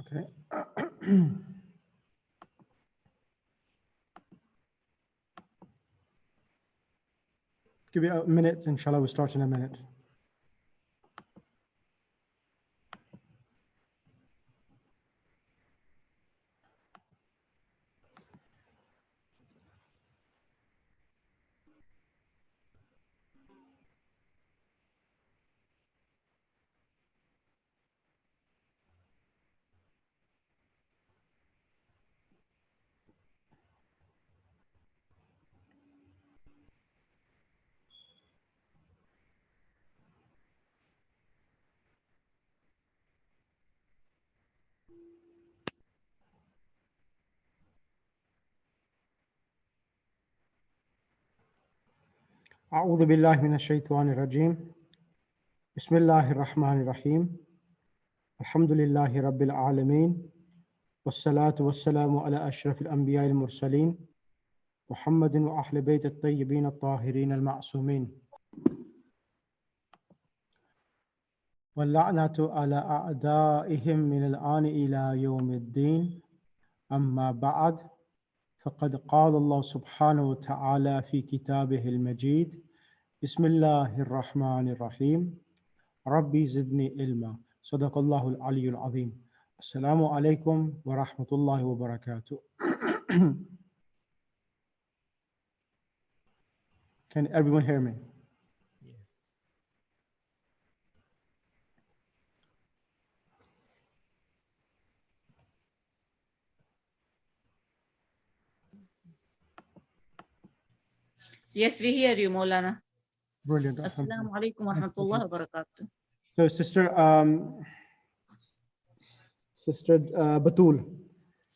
Okay. Give you a minute, inshallah, we'll start in a minute. أعوذ بالله من الشيطان الرجيم. بسم الله الرحمن الرحيم. الحمد لله رب العالمين. والصلاة والسلام على أشرف الأنبياء المرسلين محمد وأهل بيت الطيبين الطاهرين المعصومين. واللعنة على أعدائهم من الآن إلى يوم الدين. أما بعد، فقد قال الله سبحانه وتعالى في كتابه المجيد: بسم الله الرحمن الرحيم. ربي زدني علما. صدق الله العلي العظيم. السلام عليكم ورحمة الله وبركاته. Can everyone hear me? Yes, we hear you, Maulana. Brilliant. Assalamu alaikum wa rahmatullahi wa barakatuh. So, Sister Batul.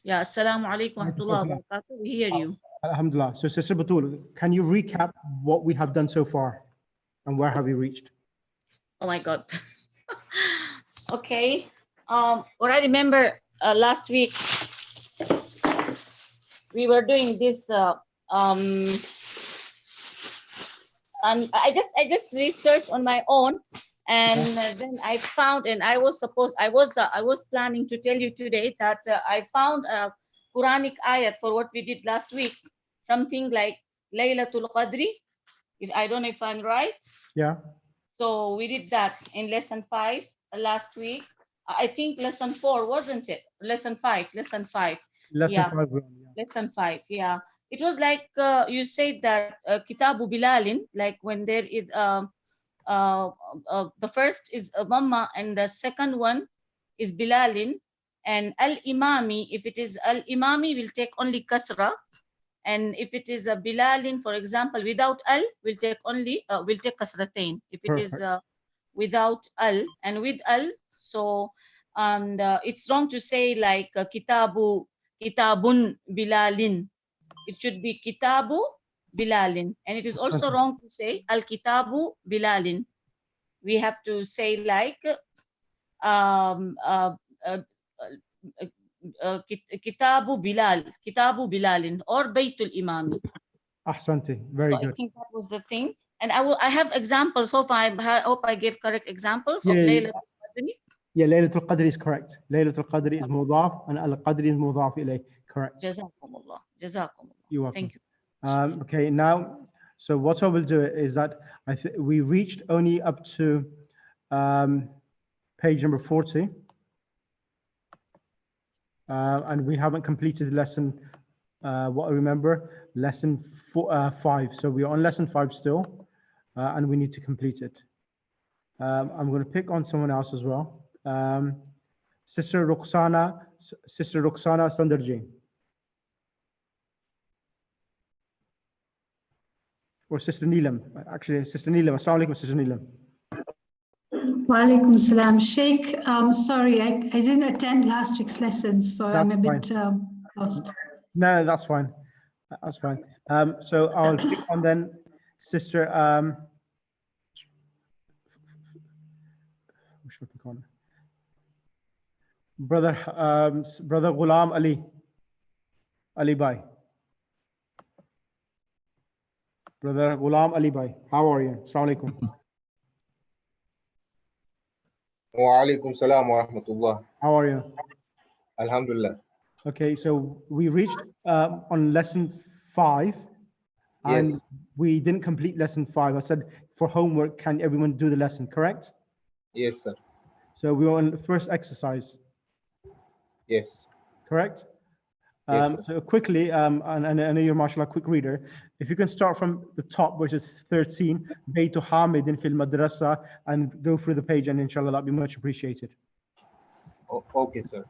Yeah, assalamu alaikum wa rahmatullahi wa barakatuh. We hear you. Alhamdulillah. So, Sister Batul, can you recap what we have done so far and where have we reached? Oh my God. Okay. What I remember last week, we were doing this and I just researched on my own, and then I found, and I was planning to tell you today that I found a Quranic ayat for what we did last week, something like Laylatul Qadri. I don't know if I'm right. Yeah. So we did that in lesson 5 last week. I think lesson 4, wasn't it? Lesson 5. Lesson Yeah. 5. Yeah. Lesson 5. Yeah. It was like you said that Kitabu Bilalin, like when there is the first is Dhamma and the second one is Bilalin, and Al-Imami, if it is Al-Imami, will take only Kasra, and if it is a Bilalin, for example, without Al, will take only will take Kasratain. If it is without Al, and with Al, so and it's wrong to say like Kitabun Bilalin. It should be Kitabu Bilalin. And it is also wrong to say Al-Kitabu Bilalin. We have to say like Kitabu Bilalin or Baytul Imami. Ahsanti. Very good. I think that was the thing. And I have examples. I hope I gave correct examples of Laylatul Qadri. Yeah, Laylatul Qadri is correct. Laylatul Qadri is mudaf and Al-Qadri is mudaf ilayh. Correct. Jazakumullah. You're welcome. Thank you. Okay, now, so what I will do is that we reached only up to page number 40. And we haven't completed lesson, what I remember, lesson 5. So we're on lesson 5 still, and we need to complete it. I'm going to pick on someone else as well. Sister Rukhsana Sandarji. Or Sister Neelam. Actually, Sister Neelam. Assalamu alaikum, Sister Neelam. Wa alaikum salam. Sheikh, sorry, I didn't attend last week's lesson, so I'm a bit lost. No, that's fine. That's fine. So I'll pick on then Sister. Who should I pick on? Brother Ghulam Ali Bhai. Brother Ghulam Ali Bhai, how are you? Assalamu alaikum. Wa alaikum salam wa rahmatullah. How are you? Alhamdulillah. Okay, so we reached on lesson 5, and Yes. we didn't complete lesson 5. I said for homework, can everyone do the lesson, correct? Yes, sir. So we were on the first exercise, Yes. correct? Yes, sir. So quickly, and I know you're mashallah quick reader. If you can start from the top, which is 13, Baytu Hamidin fil madrasa, and go through the page, and inshallah that'd be much appreciated. Okay, sir.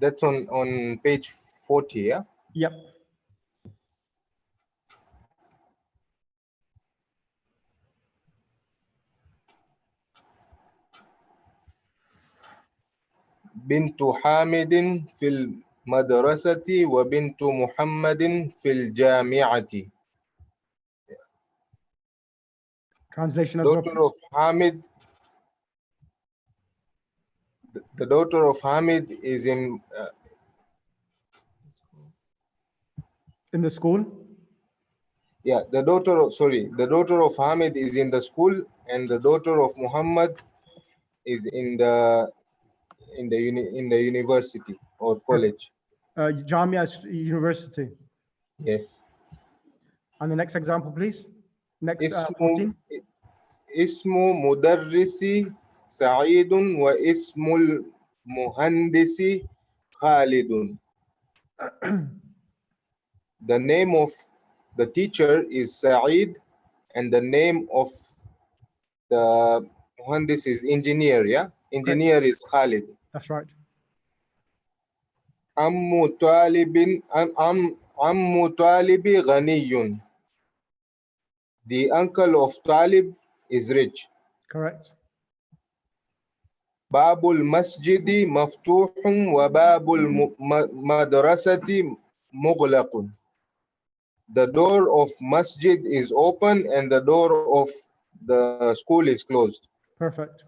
That's on page 40, yeah? Yep. بنت حامد في المدرسة وبنت محمد في الجامعة. Translation as well, Daughter please. of Hamid. The daughter of Hamid is in In the school. yeah, the daughter of Hamid is in the school, and the daughter of Muhammad is in the university or college. Jamia University. Yes. And the next example, please. Next اسم 14. اسم مدرس سعيد واسم المهندس خالد. The name of the teacher is Saeed, and the name of the muhandis is engineer, yeah? Engineer is Khalid. That's right. عم طالب غني. The uncle of Talib is rich. Correct. باب المسجد مفتوح وباب المدرسة مغلق. The door of masjid is open and the door of the school is closed. Perfect.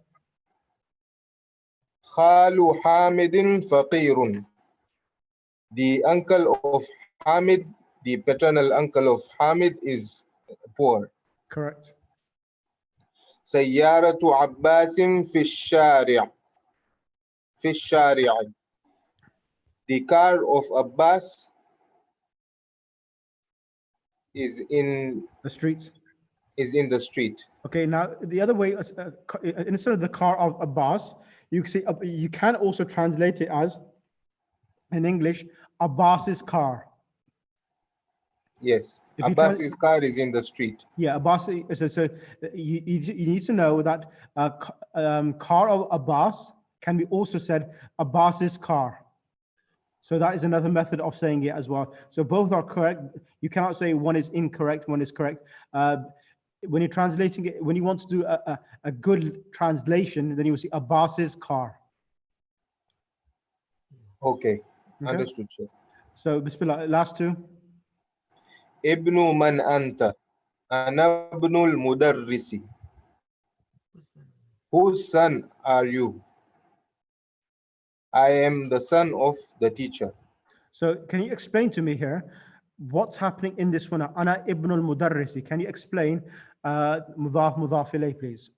خال حامد فقير. The uncle of Hamid, the paternal uncle of Hamid, is poor. Correct. سيارة عباس في الشارع. في الشارع. The car of Abbas is in The street. the street. Okay, now the other way, instead of the car of Abbas, you can say you can also translate it as, in English, Abbas's car. Yes, If you Abbas's car is in the street. Yeah, Abbas. So you need to know that car of Abbas can be also said Abbas's car. So that is another method of saying it as well. So both are correct. You cannot say one is incorrect, one is correct. When you're translating it, when you want to do a good translation, then you will see Abbas's car. Okay, understood, sir. So Bismillah, last two. ابن من أنت؟ أنا ابن المدرس. Whose son are you? I am the son of the teacher. So can you explain to me here what's happening in this one? Ana ibn al-mudarrisi. Can you explain mudaf mudaf ilayh, please?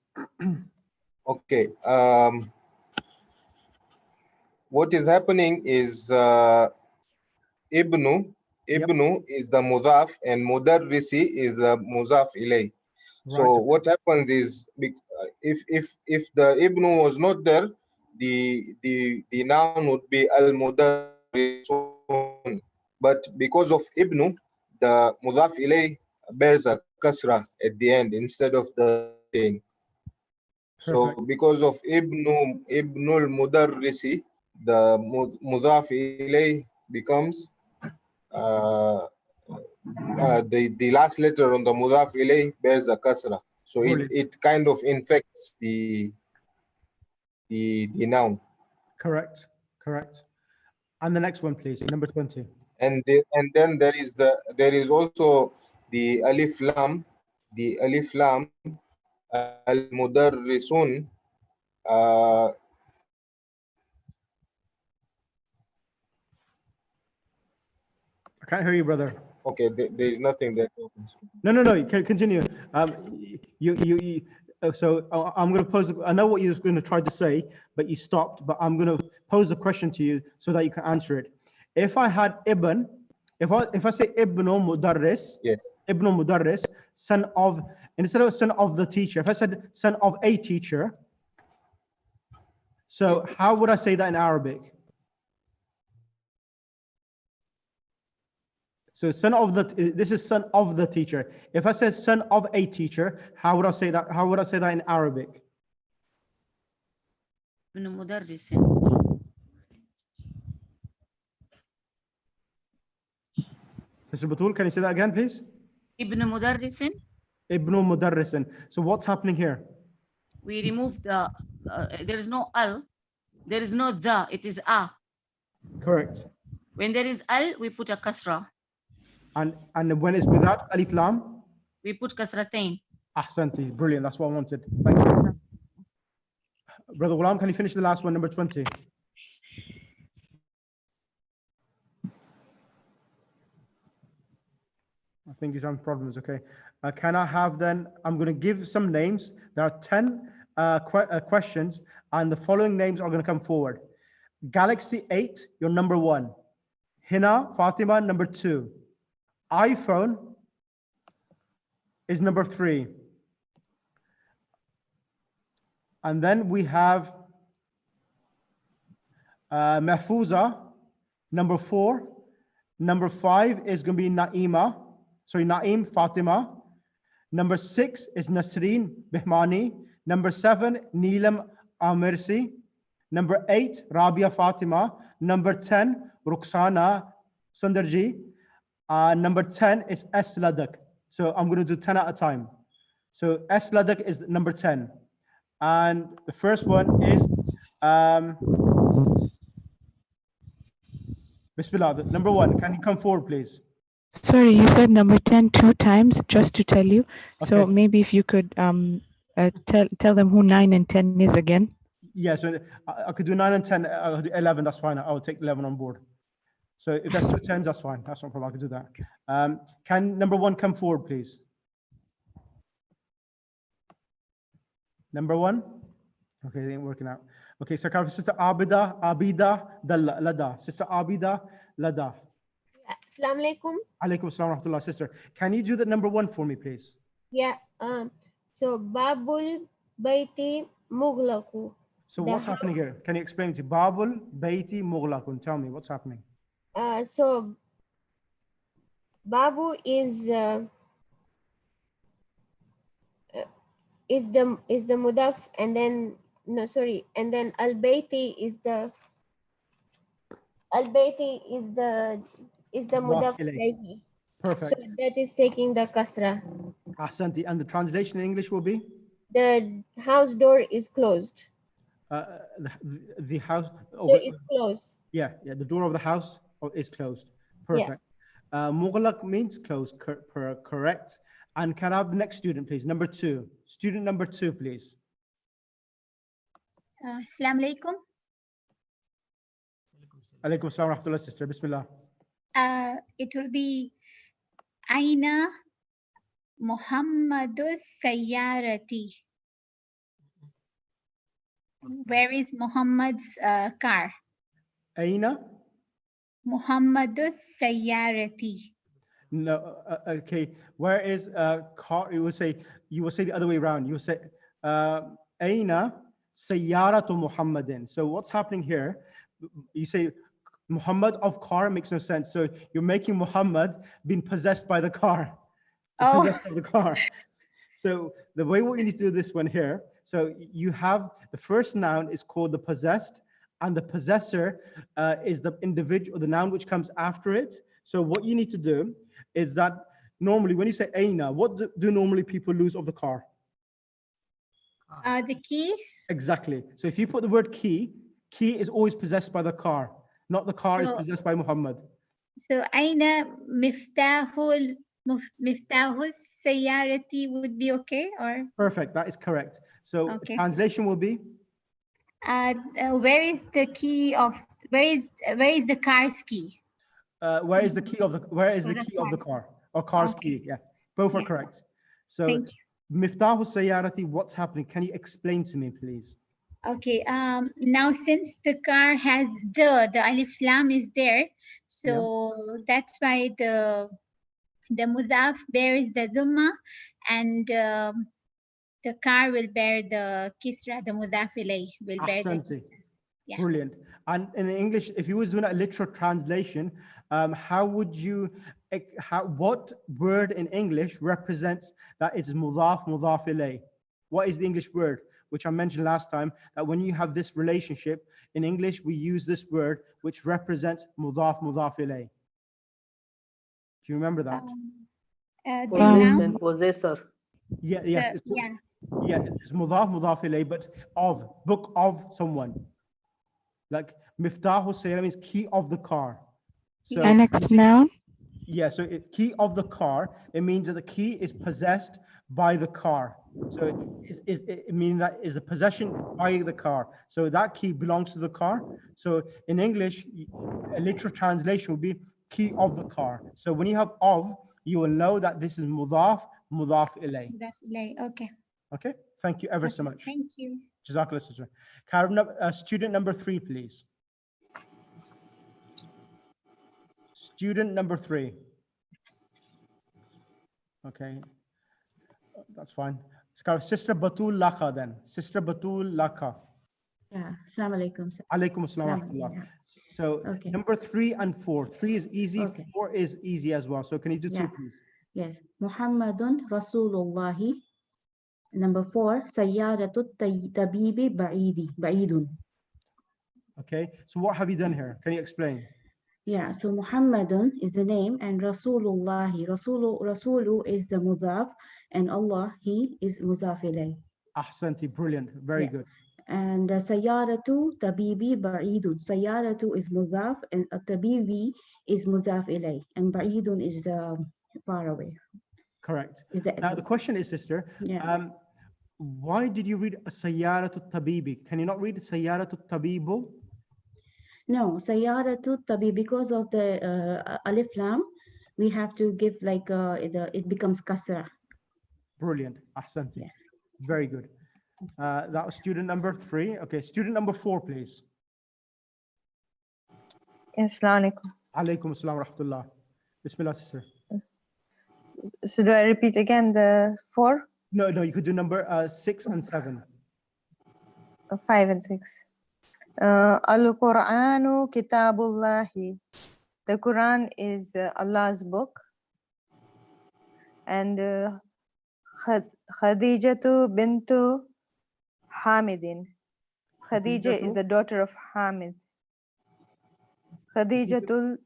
Okay. What is happening is Ibnu is the mudaf and mudarrisi is the mudaf ilay. So Right. what happens is if the Ibnu was not there, the noun would be al mudarrisun. But because of Ibnu, the mudaf ilay bears a kasra at the end instead of the thing. So Perfect. because of Ibnul Mudarrisi, the mudaf ilay becomes the last letter on the mudaf ilay bears a kasra. So it kind of infects the noun. Correct. Correct. And the next one, please, number 20. And then there is also the alif lam al mudarrisun. I can't hear you, brother. Okay, there is nothing that opens. No, you can continue. So I'm going to pose, I know what you're going to try to say, but you stopped, but I'm going to pose a question to you so that you can answer it. If I had Ibn, if I say Ibn Mudarris, Yes. Ibn Mudarris, son of, instead of son of the teacher, if I said son of a teacher, so how would I say that in Arabic? So son of the, this is son of the teacher. If I said son of a teacher, how would I say that? How would I say that in Arabic? ابن مدرس. Sister Batul, can you say that again, please? ابن مدرس. Ibn Mudarrisin. So what's happening here? We removed the, there is no al, there is no the, it is a. Correct. When there is al, we put a kasra. And when it's without alif lam? We put kasratain. Ahsanti. Brilliant. That's what I wanted. Thank you. Brother Ghulam, can you finish the last one, number 20? I think he's having problems. Okay. Can I have then, I'm going to give some names. There are 10 questions, and the following names are going to come forward. Galaxy 8, you're number 1. Hina Fatima, number 2. iPhone is number 3. And then we have Mahfouza, number 4. Number 5 is going to be Naima. Sorry, Naim Fatima. Number 6 is Nasreen Behmani. Number 7, Neelam Amirsi. Number 8, Rabia Fatima. Number 10, Ruxana Sundarji. Number 10 is S. Ladak. So I'm going to do 10 at a time. So S. Ladak is number 10. And the first one is Bismillah, number 1. Can you come forward, please? Sorry, you said number 10 2 times, just to tell you. Okay. So maybe if you could tell them who 9 and 10 is again. Yeah, so I could do 9 and 10. I'll do 11. That's fine. I'll take 11 on board. So if that's 2 10s, that's fine. That's no problem. I could do that. Can number 1 come forward, please? Number 1. Okay, it ain't working out. Okay, so Sister Abida Lada. Sister Abida Lada. Assalamu alaikum. Alaikum assalam rahmatullah. Sister, can you do the number 1 for me, please? Yeah. So Babul Baiti Mughlaku. So what's happening here? Can you explain to Babul Baiti Mughlaqun? Tell me what's happening. So Babu is the mudaf, and then and then Al Baiti is the mudaf ilayhi. Perfect. So that is taking the kasra. Ahsanti. And the translation in English will be? The house door is closed. The house. So it's closed. Yeah, the door of the house is closed. Perfect. Mughlaq means closed, correct. And can I have the next student, please? Number 2. Student number 2, please. Assalamu alaikum. Alaikum assalam rahmatullah, sister. Bismillah. It will be Aina Muhammadus Sayyarati. Where is Muhammad's car? Aina? Muhammadus Sayyarati. No, okay. Where is car? You will say the other way around. You will say Aina Sayyaratu Muhammadin. So what's happening here? You say Muhammad of car makes no sense. So you're making Muhammad being possessed by the car. Possessed by the car. So the way what you need to do this one here. So you have the first noun is called the possessed, and the possessor is the individual, the noun which comes after it. So what you need to do is that normally when you say Aina, what do normally people lose of the car? The key. Exactly. So if you put the word key is always possessed by the car, not the car is possessed by Muhammad. So Aina Miftahul Sayyarati would be okay, or? Perfect. That is correct. So okay. Translation will be? Where is the key of, where is the car's key? Where is the key of the car or car's Okay. key? Yeah, both are Yeah. correct. So Thank you. Miftahu Sayyarati, what's happening? Can you explain to me, please? Okay. Now since the car has the alif lam is there, so that's why the mudaf bears the dhamma, and the car will bear the kisra. The mudaf ilayh will bear the Ahsanti. kisra. Yeah. Brilliant. And in English, if you was doing a literal translation, how would you, what word in English represents that it's mudaf, mudaf ilayh? What is the English word? Which I mentioned last time, that when you have this relationship, in English, we use this word, which represents mudaf, mudaf ilayh. Do you remember that? The Possess noun, and possessor. Yeah, yes. yeah. Yeah, it's mudaf, mudaf ilayh, but of, book of someone. Like Miftahu Sayyara means key of the car. So Annex noun. yeah, so key of the car, it means that the key is possessed by the car. So it means that is a possession by the car. So that key belongs to the car. So in English, a literal translation would be key of the car. So when you have of, you will know that this is mudaf, mudaf ilayh. Mudaf ilayh. Okay. Okay, thank you ever so Okay. much. Thank you. Jazakallah sister. Karim, student number 3, please. Student number 3. Okay, that's fine. Sister Batul Laka then. Sister Batul Laka. Yeah, Assalamu alaikum. Alaikum assalam wa Assalamu rahmatullah. alaikum. So Okay. number 3 and 4. 3 is easy, Okay. 4 is easy as well. So can you do 2, Yeah. please? Yes. Muhammadun Rasulullahi. Number 4, Sayyaratu Tabibi Ba'idun. Okay, so what have you done here? Can you explain? Yeah, so Muhammadun is the name and Rasulullahi. Rasulu is the mudhaf and Allah, he is mudhaf ilayh. Ahsanti, brilliant, very Yeah. good. And Sayyaratu Tabibi Ba'idun. Sayyaratu is mudhaf and Tabibi is mudhaf ilayh. And Ba'idun is far away. Correct. Is that Now the question is, sister, yeah. why did you read Sayyaratu Tabibi? Can you not read Sayyaratu Tabibu? No, Sayyaratu Tabi, because of the alif lam, we have to give like it becomes kasra. Brilliant, Ahsanti. Yes. Very good. That was student number 3. Okay, student number 4, please. Assalamu alaikum. Alaikum assalam wa rahmatullah. Bismillah, sister. So do I repeat again the 4? No, you could do number 6 and 7. 5 and 6. Al-Qur'anu Kitabullahi. The Quran is Allah's book. And Khadijatu bintu Hamidin. Khadija is the daughter of Hamid. Khadijatu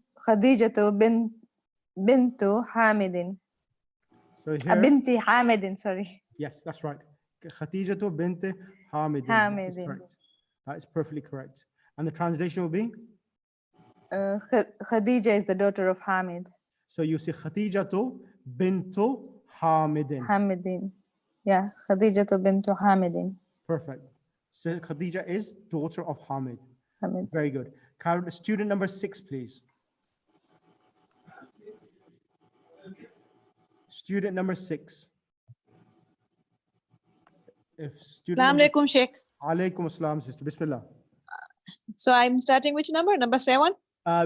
bintu Hamidin. So here, Binti Hamidin, sorry. yes, that's right. Khatijatu bint Hamidin. Hamidin. That is perfectly correct. And the translation will be? Khadija is the daughter of Hamid. So you see Khatijatu bintu Hamidin. Hamidin. Yeah, Khadijatu bintu Hamidin. Perfect. So Khadija is daughter of Hamid. Hamid. Very good. Student number 6, please. Student number 6. Assalamu alaikum, Sheikh. Alaikum assalam, sister. Bismillah. So I'm starting which number? Number 7?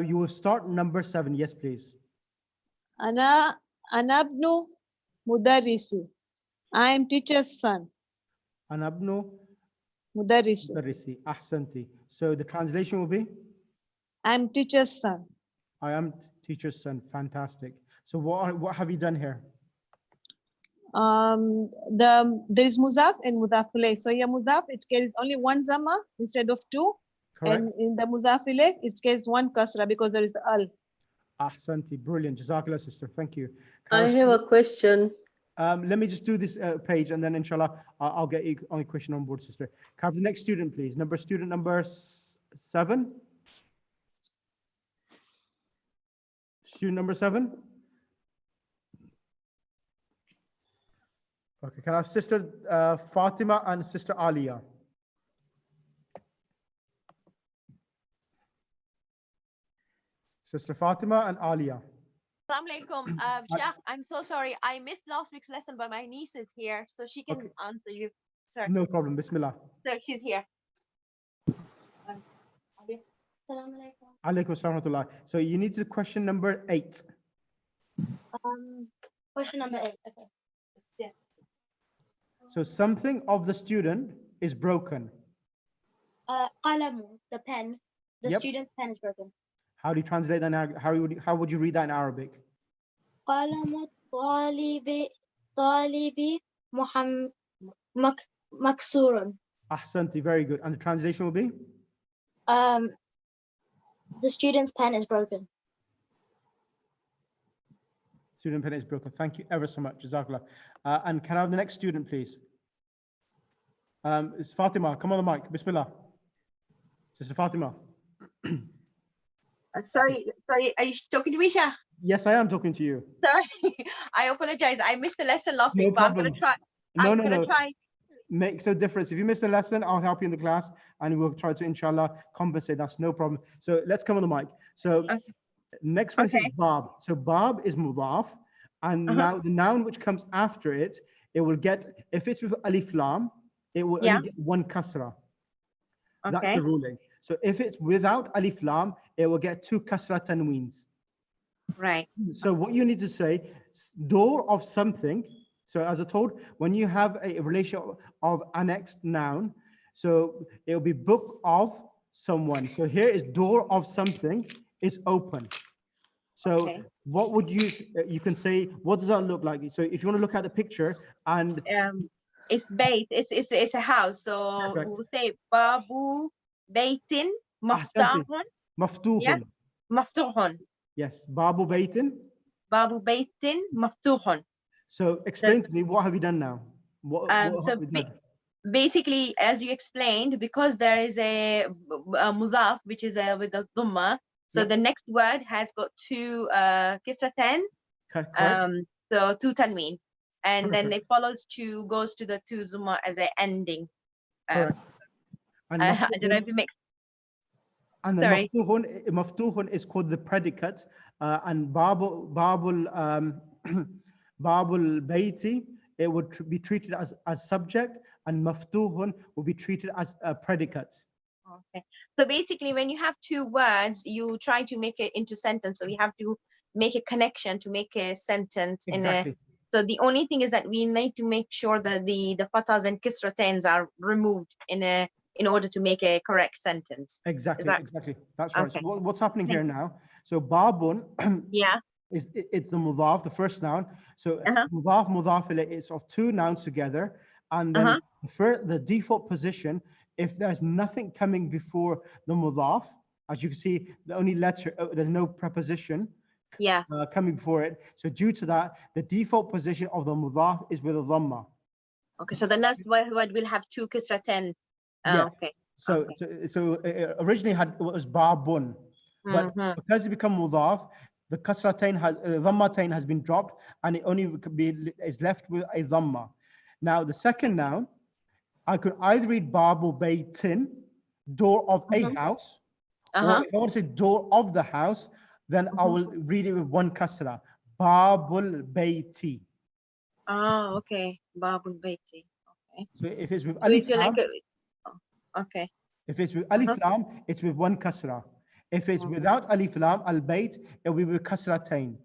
You will start number 7. Yes, please. Anabnu Mudarrisi. I am teacher's son. Anabnu Mudarrisi. Mudarrisi. Ahsanti. So the translation will be? I am teacher's son. I am teacher's son. Fantastic. So what have you done here? There is muzaf and mudafile. So your muzaf, it carries only one zama instead of two. Correct. And in the muzafile, it carries one kasra because there is al. Ahsanti. Brilliant. Jazakallah, sister. Thank you. I have a question. Let me just do this page and then inshallah I'll get you on a question on board, sister. Have the next student, please. Student number 7. Student number 7. Okay, can I have sister Fatima and sister Alia? Sister Fatima and Alia. Assalamu alaikum. Sheikh, I'm so sorry. I missed last week's lesson, but my niece is here, so she can answer you. Sir. No problem. Bismillah. Sir, she's here. Alaikum salam. So you need to question number 8. Question number 8. Okay. Yeah. So something of the student is broken. Qalamu, the pen. The Yep. student's pen is broken. How do you translate that in Arabic? How would you read that in Arabic? Qalamu talibi maksurun. Ahsanti, very good. And the translation will be? The student's pen is broken. Student pen is broken. Thank you ever so much. Jazakallah. And can I have the next student, please? It's Fatima. Come on the mic. Bismillah. Sister Fatima. Sorry. Are you talking to me, Sheikh? Yes, I am talking to you. Sorry. I apologize. I missed the lesson last No week, but I'm going to try. No. Try. Makes no difference. If you miss the lesson, I'll help you in the class and we'll try to, inshallah, compensate. That's no problem. So let's come on the mic. So next one is Bab. So Bab is mudaf. And now the noun which comes after it, it will get, if it's with alif lam, it will only get 1 kasra. That's the ruling. So if it's without alif lam, it will get 2 kasra tanweens. Right. So what you need to say, door of something. So as I told, when you have a relation of annexed noun, so it will be book of someone. So here is door of something is open. So what would you can say, what does that look like? So if you want to look at the picture and it's bait, it's a house. So we'll say Babu Baitin Maftahun. Maftuhun. Yeah? Maftuhun. Yes, Babu Baitin. Babu Baitin Maftuhun. So explain to me, what have you done now? What have you done? Basically, as you explained, because there is a mudaf, which is with a dhamma, so the next word has got 2 kisratain, so 2 tanween, and then it goes to the 2 zumma as an ending. I don't know if it makes. And the maftuhun is called the predicate, and babul baiti, it would be treated as subject, and maftuhun will be treated as a predicate. Okay. So basically, when you have 2 words, you try to make it into sentence. So you have to make a connection to make a sentence. Exactly. So the only thing is that we need to make sure that the fathas and kisratains are removed in order to make a correct sentence. Exactly. That's right. So what's happening here now? So babun, it's the mudaf, the first noun. So mudaf ilayh is of 2 nouns together, and then the default position, if there's nothing coming before the mudaf, as you can see, the only letter, there's no preposition coming before it. So due to that, the default position of the mudaf is with a dhamma. Okay, so the next word will have 2 kisratain. Okay. So it originally it was babun, but because it become mudaf, the kasratain dhammatain has been dropped, and it only is left with a dhamma. Now the second noun, I could either read babu baitin, door of a house, or if I want to say door of the house, then I will read it with 1 kasra, babul baiti. Oh, okay, babul baiti. Okay. So if it's with alif lam, okay. If it's with alif lam, it's with 1 kasra. If it's without alif lam, al bait, it will be with kasratain.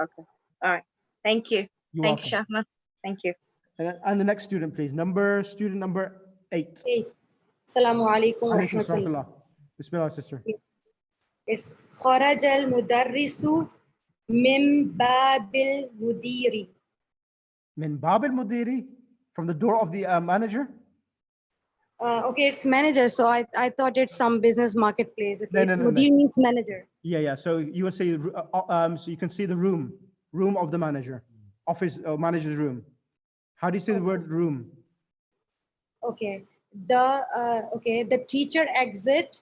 Okay. All right. Thank you. Thank you, Shahma. Thank you. And the next student, please. Student number 8. Assalamu alaikum wa rahmatullah. Bismillah, sister. It's Kharaj al Mudarrisu min Babil Mudiri. Min Babil Mudiri? From the door of the manager? Okay, it's manager. So I thought it's some business marketplace. Okay, No. Mudir means manager. Yeah. So you will say, so you can see the room of the manager, office manager's room. How do you say the word room? Okay. The teacher exit.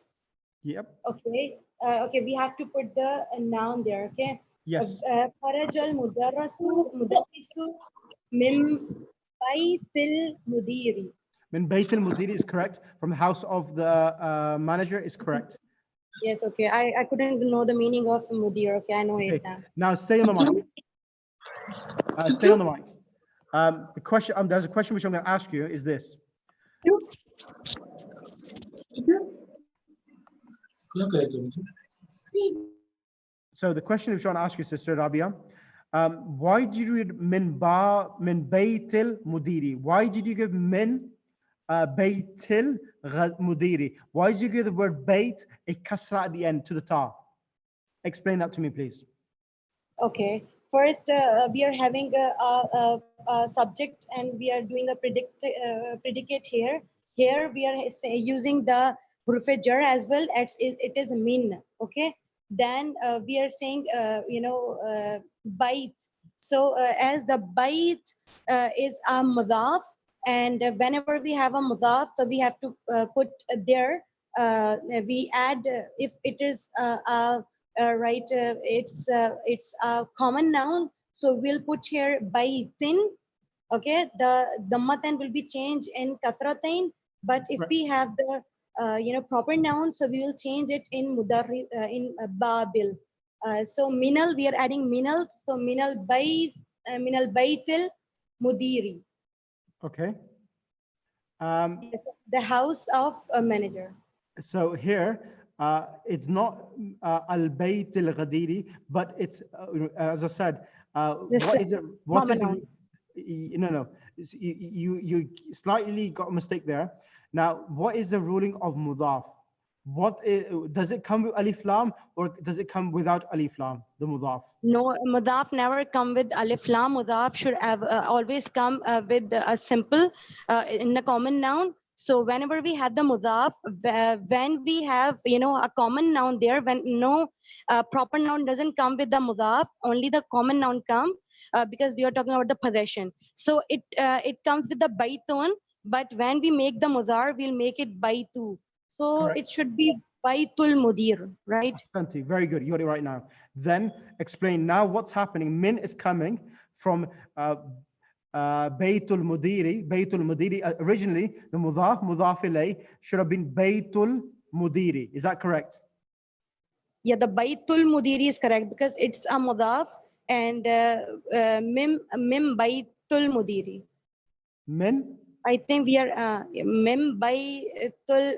Yep. Okay. Okay, we have to put the noun there. Okay. Yes. Kharaj al mudarrisu min Baitil Mudiri. Min Baitil Mudiri is correct. From the house of the manager is correct. Yes, okay. I couldn't know the meaning of mudir. Okay, I know it Okay. now. Now stay on the mic. Stay on the mic. The question, there's a question which I'm going to ask you is this. So the question I'm trying to ask you, Sister Rabia, why did you read min baytil mudiri? Why did you give min baytil mudiri? Why did you give the word bayt a kasra at the end to the ta? Explain that to me, please. Okay. First, we are having a subject and we are doing a predicate here. Here we are using the huruf jar as well as it is min. Okay. Then we are saying, bait. So as the bait is a mudaf, and whenever we have a mudaf, so we have to put there. We add if it is right, it's a common noun, so we'll put here baitin. Okay, the matan will be changed in kathratain, but if we have the proper noun, so we will change it in mudarri in babil. So minal, we are adding minal, so minal baitil mudiri. Okay. The house of a manager. So here, it's not al-bayt al-ghadiri, but it's, as I said, what is it? What is the, no, you slightly got a mistake there. Now, what is the ruling of mudaf? What is, does it come with alif lam or does it come without alif lam, the mudaf? No, mudaf never come with alif lam. Mudaf should have always come with a simple in the common noun. So whenever we have the mudaf, when we have a common noun there, when no proper noun doesn't come with the mudaf, only the common noun come because we are talking about the possession. So it comes with the baitun, but when we make the mudar, we'll make it baitu. So Correct. it should be baitul mudir, right? Ahsanti, very good. You got it right now. Then explain now what's happening. Min is coming from Baytul Mudiri. Baytul Mudiri. Originally, the mudaf ilay should have been Baytul Mudiri. Is that correct? Yeah, the baitul mudiri is correct because it's a mudaf and mim baitul mudiri. Min? I think we are mim baitul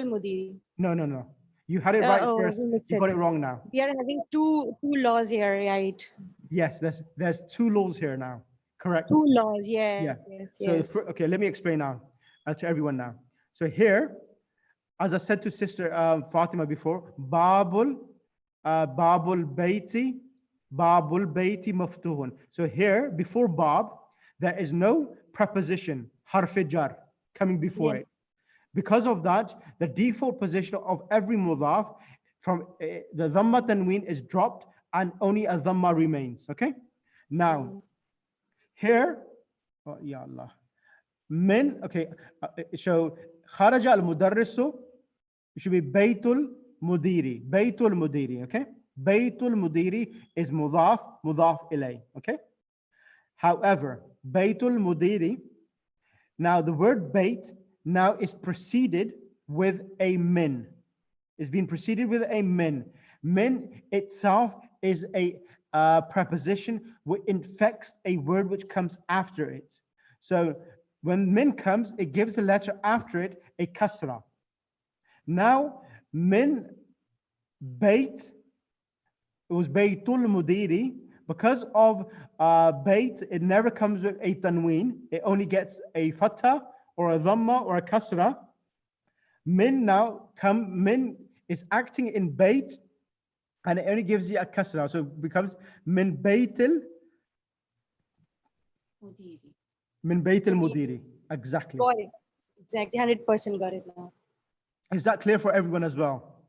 mudiri. No. You had it right first. You got it wrong now. We are having two laws here, right? Yes, there's two laws here now. Correct. Two laws, yeah. Yeah. Yes, So yes. okay, let me explain now to everyone now. So here, as I said to Sister Fatima before, Babul Baiti maftuhun. So here, before Bab, there is no preposition, harf jar, coming before it. Because of that, the default position of every mudaf from the dhamma tanween is dropped and only a dhamma remains. Okay? Now, here, oh, ya Allah. Min, okay, so kharaja al-mudarrisu, it should be Baytul Mudiri, okay? Baytul Mudiri is mudaf ilay, okay? However, Baytul Mudiri, now the word Bayt now is preceded with a min. It's been preceded with a min. Min itself is a preposition which infects a word which comes after it. So when min comes, it gives the letter after it a kasra. Now, min bayt, it was baytul mudiri. Because of bayt, it never comes with a tanween. It only gets a fatha or a dhamma or a kasra. Min min is acting in bayt and it only gives you a kasra. So it becomes min baytil mudiri. Exactly. Got it. Exactly, 100% got it now. Is that clear for everyone as well?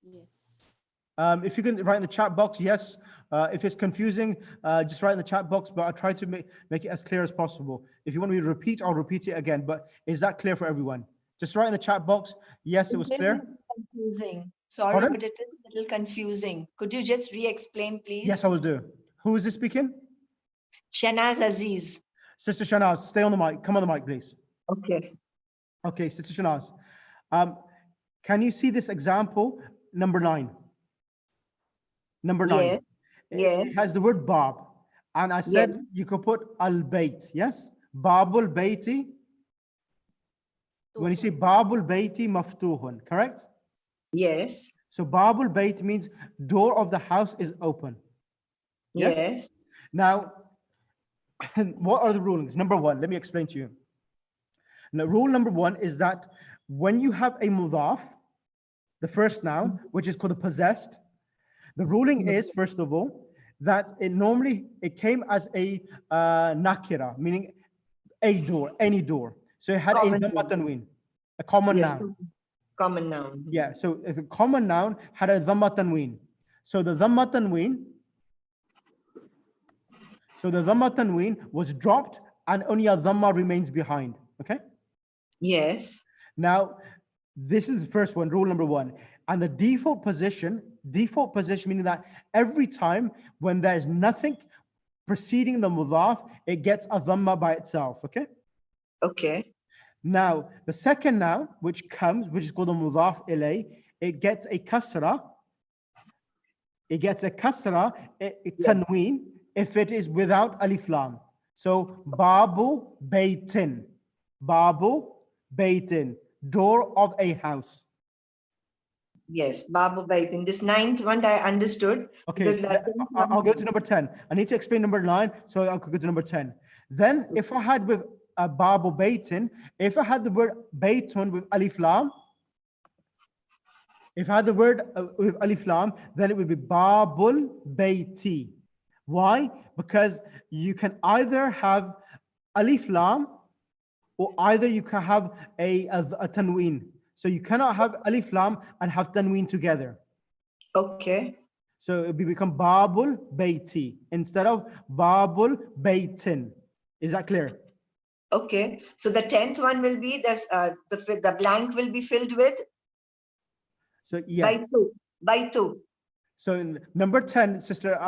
Yes. If you can write in the chat box, yes. If it's confusing, just write in the chat box, but I'll try to make it as clear as possible. If you want me to repeat, I'll repeat it again, but is that clear for everyone? Just write in the chat box, yes, it was clear. Confusing. Sorry, Pardon? but it is a little confusing. Could you just re-explain, please? Yes, I will do. Who is this speaking? Shanaz Aziz. Sister Shanaz, stay on the mic. Come on the mic, please. Okay. Okay, Sister Shanaz. Can you see this example? Number 9. Number 9. Yes. It has the word Bab. And I said you could put al-Bayt. Yes? Babul Bayti. When you say Babul Bayti maftuhun, correct? Yes. So Babul Bayt means door of the house is open. Yes. Now, what are the rulings? Number 1, let me explain to you. Now, rule number 1 is that when you have a mudaf, the first noun, which is called the possessed, the ruling is, first of all, that it came as a nakira, meaning a door, any door. So it had Common a dhamma noun. tanween, a common Yes. noun. Common noun. Yeah, so if a common noun had a dhamma tanween. So the dhamma tanween was dropped and only a dhamma remains behind. Okay? Yes. Now, this is the first one, rule number 1. And the default position meaning that every time when there's nothing preceding the mudaf, it gets a dhamma by itself. Okay? Okay. Now, the second noun, which is called the mudaf ilay, it gets a kasra. It gets a kasra, tanween, if it is without alif lam. So, babu baytin. Babu baytin. Door of a house. Yes, Babu Baitin. This 9th one I understood. Okay, I'll go to number 10. I need to explain number 9, so I'll go to number 10. Then, if I had with Babu Baitin, if I had the word Baitun with Alif Lam, if I had the word with Alif Lam, then it would be Babul Baiti. Why? Because you can either have Alif Lam or either you can have a tanween. So you cannot have Alif Lam and have tanween together. Okay. So it will become Babul Baiti instead of Babul Baitin. Is that clear? Okay. So the 10th one will be the blank will be filled with So yeah. Baitu. So in number 10, Sister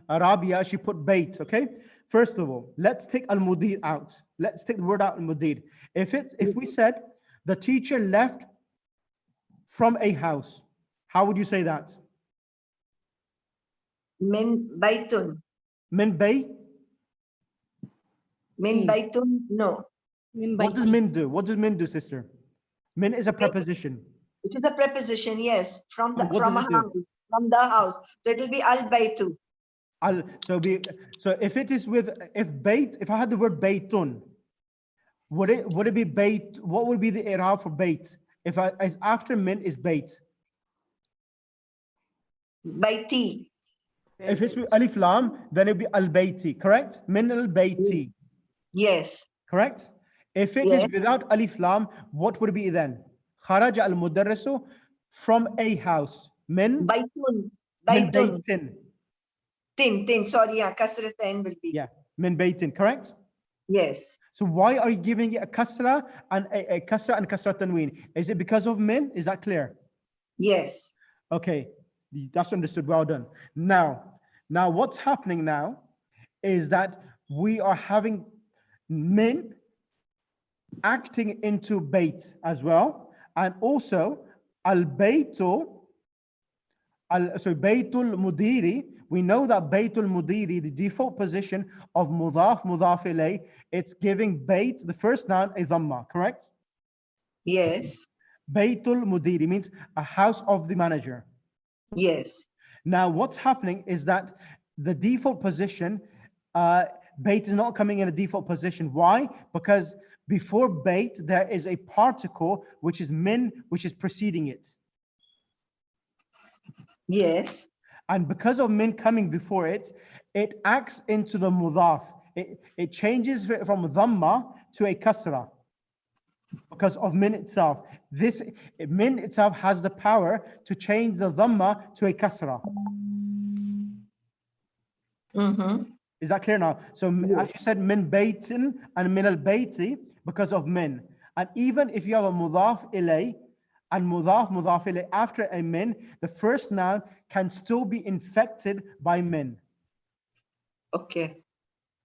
Arabia, she put bait. Okay. First of all, let's take al-mudir out. Let's take the word out, al-mudir. If we said the teacher left from a house, how would you say that? Min baitun. Min bay? Min baitun, no. What does min do? What does min do, sister? Min is a preposition. It is a preposition, yes. From the house. So it will be al baitu. So if it is with if I had the word baitun, would it be bait? What would be the i'rab for bait? If after min is bait? Baiti. If it's with alif lam, then it would be al baiti, correct? Min al baiti. Yes. Correct? If it is without alif lam, what would it be then? Kharaja al mudarrisu from a house. Min baitun. Min baitin. Tin. Sorry, yeah, kasrat will be. Yeah, min baitin, correct? Yes. So why are you giving it a kasra and a kasra and kasra tanween? Is it because of min? Is that clear? Yes. Okay, that's understood. Well done. Now what's happening now is that we are having min acting into bait as well, and also al-baytu, baytul mudiri. We know that baytul mudiri, the default position of mudaf ilay, it's giving bait, the first noun, a dhamma, correct? Yes. Baytul mudiri means a house of the manager. Yes. Now what's happening is that the default position, bait is not coming in a default position. Why? Because before bait, there is a particle, which is min, which is preceding it. Yes. And because of min coming before it, it acts into the mudaf. It changes from dhamma to a kasra because of min itself. This min itself has the power to change the dhamma to a kasra. Is that clear now? So as you said, min baytin and min al bayti because of min. And even if you have a mudaf ilay and mudaf ilay after a min, the first noun can still be infected by min. Okay.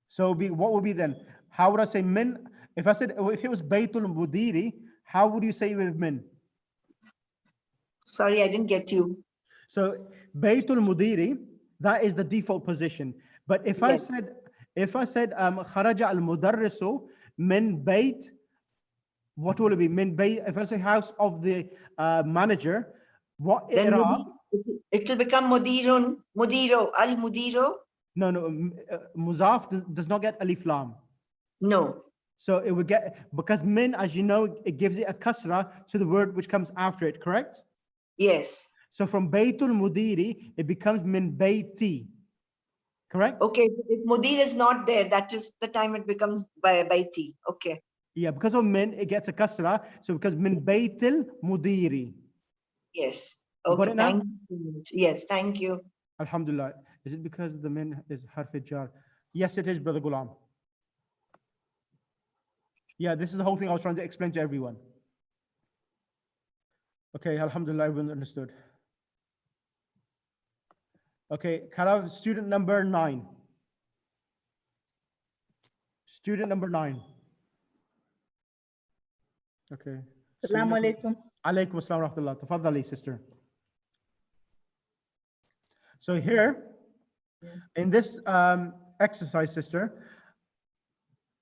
So what would be then? How would I say min? If it was baytul mudiri, how would you say with min? Sorry, I didn't get you. So Baytul Mudiri, that is the default position. But if I said Kharaja al Mudarrisu min Bayt, what will it be? Min Bayt, if I say house of the manager, what Then i'rab? it will become Mudirun, Mudiro, Al Mudiro. No, Muzaf does not get alif lam. No. So it would get, because min, as you know, it gives it a kasra to the word which comes after it, correct? Yes. So from Baytul Mudiri, it becomes min Bayti, correct? Okay, if Mudir is not there, that is the time it becomes Bayti. Okay. Yeah, because of min, it gets a kasra. So because min Baytil Mudiri. Yes. You got Okay, it now? thank you. Yes, thank you. Alhamdulillah. Is it because the min is harf jar? Yes, it is, Brother Ghulam. Yeah, this is the whole thing I was trying to explain to everyone. Okay, Alhamdulillah, everyone understood. Okay, can I have student number 9? Student number 9. Okay. Assalamu alaikum. Alaikum assalam wa rahmatullah. Tafadhali, sister. So here, in this exercise, sister,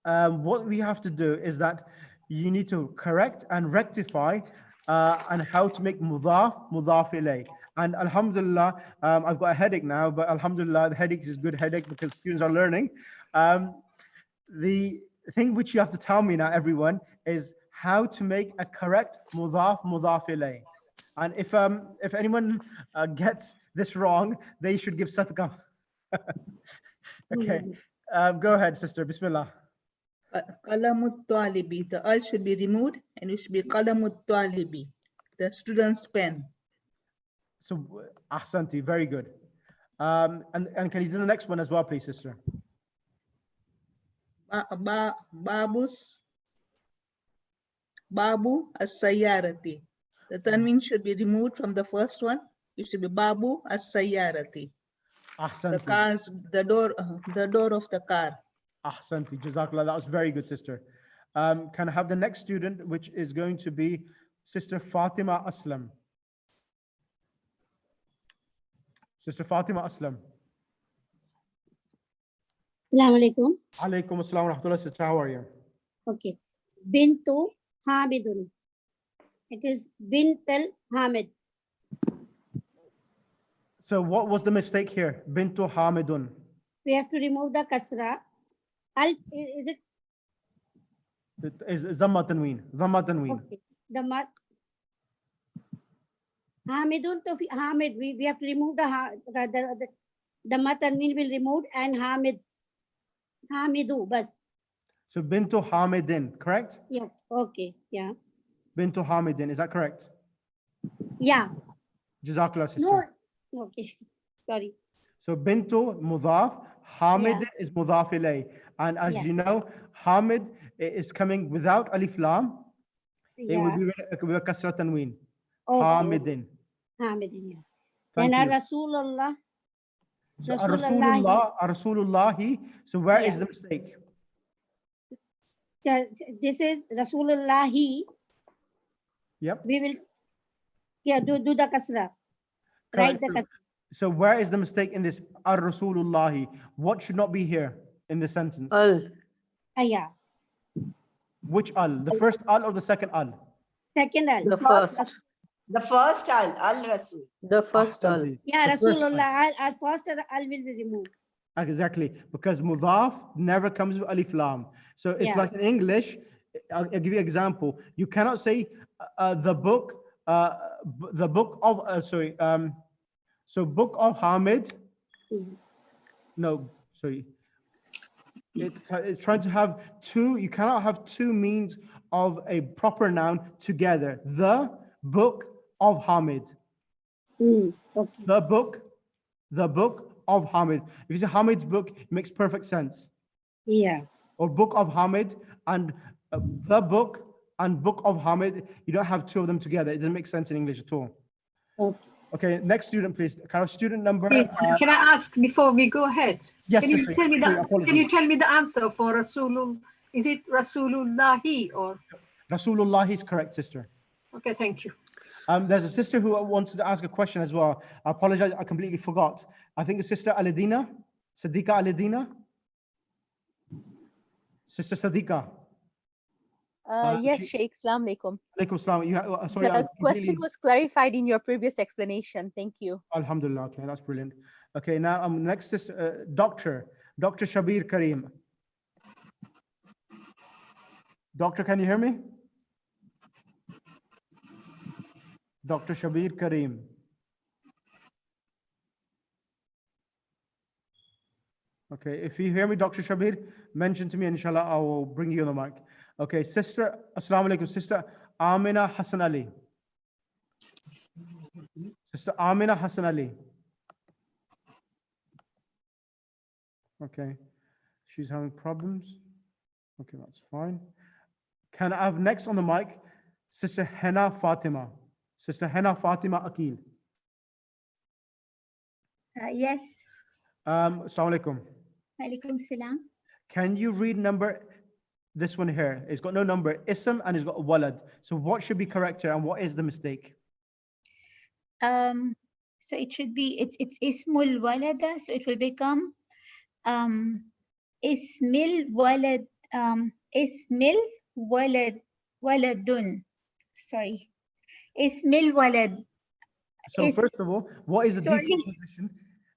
what we have to do is that you need to correct and rectify and how to make mudaf ilay. And alhamdulillah, I've got a headache now, but alhamdulillah, the headache is a good headache because students are learning. The thing which you have to tell me now, everyone, is how to make a correct mudaf ilay. And if anyone gets this wrong, they should give sadaqah. Okay, go ahead, sister. Bismillah. Qalamut talibi. The al should be removed and it should be qalamut talibi, the student's pen. So, ahsanti, very good. And can you do the next one as well, please, sister? Babu as-sayyarati. The tanween should be removed from the first one. It should be Babu as-sayyarati. The cars, the door of the car. Ahsanti, Jazakallah. That was very good, sister. Can I have the next student, which is going to be Sister Fatima Aslam? Sister Fatima Aslam. Assalamu alaikum. Alaikum assalam wa rahmatullah. Sister, how are you? Okay. Bintu Hamidun. It is Bintul Hamid. So what was the mistake here? Bintu Hamidun. We have to remove the kasra. Is it? It is Zamma Tanween. Zamma Tanween. Okay. The mat. Hamidun to Hamid. We have to remove the mat tanween will remove and Hamid. Hamidu, bas. So Bintu Hamidin, correct? Yeah. Okay. Yeah. Bintu Hamidin, is that correct? Yeah. Jazakallah, sister. No. Okay. Sorry. So Bintu Mudaf, Hamid is Mudaf ilay. And as you know, Hamid is coming without alif lam. It will be with a kasra tanween. Hamidin. Hamidin, yeah. Thank and you. Rasulullah. So Rasulullahi. So where is the mistake? This is Rasulullahi. Yep. We will do the kasra. Write the kasra. So where is the mistake in this? Ar-Rasulullahi. What should not be here in the sentence? Al. Yeah. Which al? The first al or the second al? Second al. The first. The first al Rasul. The first al. Yeah, Rasulullah. Our first al will be removed. Exactly, because mudaf never comes with alif lam. So it's like in English. I'll give you an example. You cannot say the book of so book of Hamid. No, sorry. It's trying to have two. You cannot have two means of a proper noun together. The book of Hamid. Okay. The book of Hamid. If you say Hamid's book, it makes perfect sense. Yeah. Or book of Hamid and the book and book of Hamid. You don't have two of them together. It doesn't make sense in English at all. Okay. Okay, next student, please. Kind of student number. Can I ask before we go ahead? Yes, Can you tell me can you tell me the answer for Rasulullah? Is it Rasulullahi or? Rasulullah is correct, sister. Okay, thank you. There's a sister who wanted to ask a question as well. I apologize, I completely forgot. I think it's Sister Aladina, Sadiqa Aladina. Sister Sadiqa. Yes, Sheikh. Assalamu alaikum. Alaikum salam. Sorry, I The question was clarified in your previous explanation. Thank you. Alhamdulillah. Okay, that's brilliant. Okay, now next is Dr. Shabir Karim. Doctor, can you hear me? Dr. Shabir Karim. Okay, if you hear me, Dr. Shabir, mention to me, inshallah, I will bring you on the mic. Okay, Sister, Assalamu alaikum, Sister Amina Hassan Ali. Sister Amina Hassan Ali. Okay, she's having problems. Okay, that's fine. Can I have next on the mic, Sister Henna Fatima. Sister Henna Fatima Akil. Yes. Assalamu alaikum. Alaikum salam. Can you read number, this one here? It's got no number, ism, and it's got walad. So what should be correct here and what is the mistake? So it should be, it's ismul walada, so it will become ismil walad, ismil walad, waladun. Sorry. Ismil walad. So first of all, what is the decomposition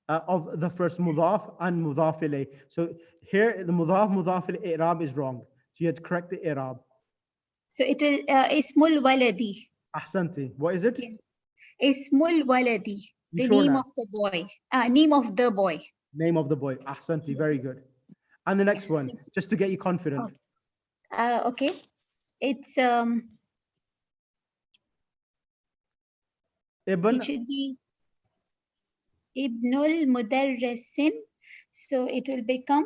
of the first mudaf and mudaf ilayh? So here the mudaf ilayh i'rab is wrong. So you have to correct the i'rab. So it will ismul waladi. Ahsanti. What is it? Yeah. Ismul waladi. You The sure name now? of the boy. Name of the boy. Name of the boy. Ahsanti. Very good. And the next one, just to get you confident. Okay. It's Ibn. It should be Ibnul Mudarrisin. So it will become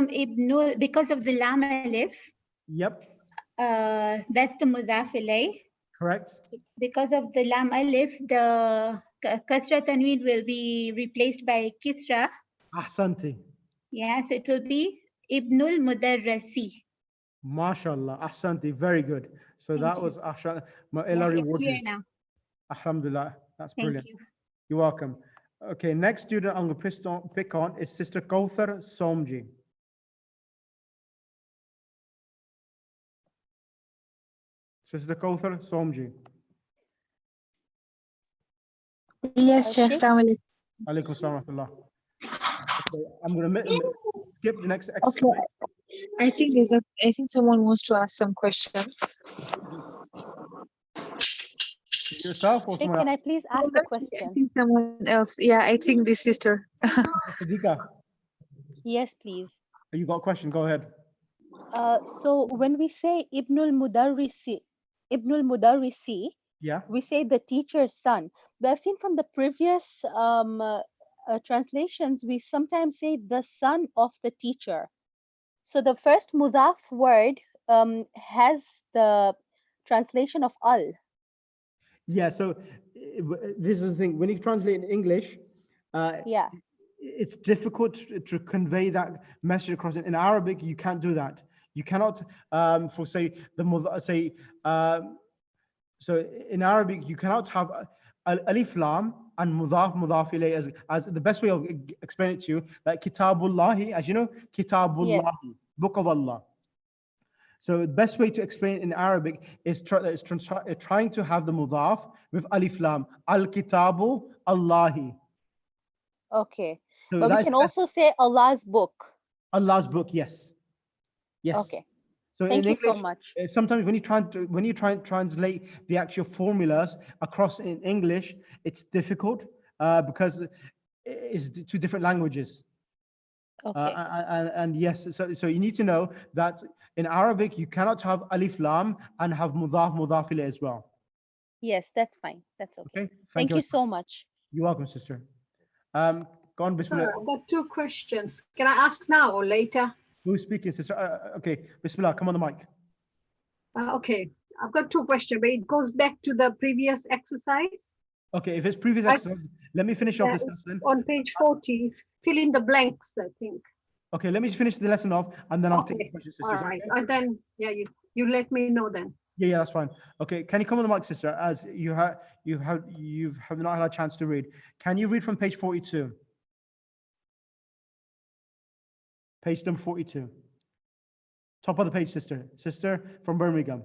Ibnul, because of the lam alif. Yep. That's the mudaf ilayh. Correct. So because of the lam alif, the kasra tanween will be replaced by kisra. Ahsanti. Yeah, so it will be Ibnul Mudarrisi. MashaAllah. Ahsanti. Very good. So Thank that you. was Asha. Yeah, Allah it's reward clear you. now. Alhamdulillah. That's Thank brilliant. you. You're welcome. Okay, next student I'm going to pick on is Sister Kauthar Somji. Sister Kauthar Somji. Yes, Sheikh. Assalamu alaikum. Alaikum salam wa rahmatullah. Okay, I'm going to skip the next exercise. Okay. I think someone wants to ask some question. Yourself or Sheikh, someone can I else? please ask a I question? think someone else. Yeah, I think this sister. Sadiqa, Yes, please. you got a question? Go ahead. So when we say Ibnul Mudarrisi, Yeah. we say the teacher's son. But I've seen from the previous translations, we sometimes say the son of the teacher. So the first mudaf word has the translation of al. Yeah, so this is the thing. When you translate in English, Yeah. it's difficult to convey that message across. In Arabic, you can't do that. You cannot, for say, so in Arabic, you cannot have alif lam and mudaf ilayh as the best way of explaining it to you, like kitabullahi, as you know, kitabullahi, Yes. book of Allah. So the best way to explain it in Arabic is trying to have the mudaf with alif lam, al-kitabu Allahi. Okay. So But we can also say Allah's book. Allah's book, yes. Yes. Okay. So Thank in you English, so much. sometimes when you try and translate the actual formulas across in English, it's difficult because it's two different languages. Okay. And yes, so you need to know that in Arabic you cannot have alif lam and have mudaf ilayh as well. Yes, that's fine. That's okay. Okay. Thank you so much. You're welcome, sister. Go on, Bismillah. Sorry, I've got two questions. Can I ask now or later? Who's speaking, sister? Okay, Bismillah, come on the mic. Okay, I've got two questions, but it goes back to the previous exercise. Okay, if it's previous exercise, let me finish off this lesson. On page 40, fill in the blanks, I think. Okay, let me finish the lesson off and then I'll take the questions, All sisters. right, Okay? and then, yeah, you You let me know then. Yeah, that's fine. Okay, can you come on the mic, sister? As you have not had a chance to read. Can you read from page 42? Page number 42. Top of the page, sister. Sister from Birmingham.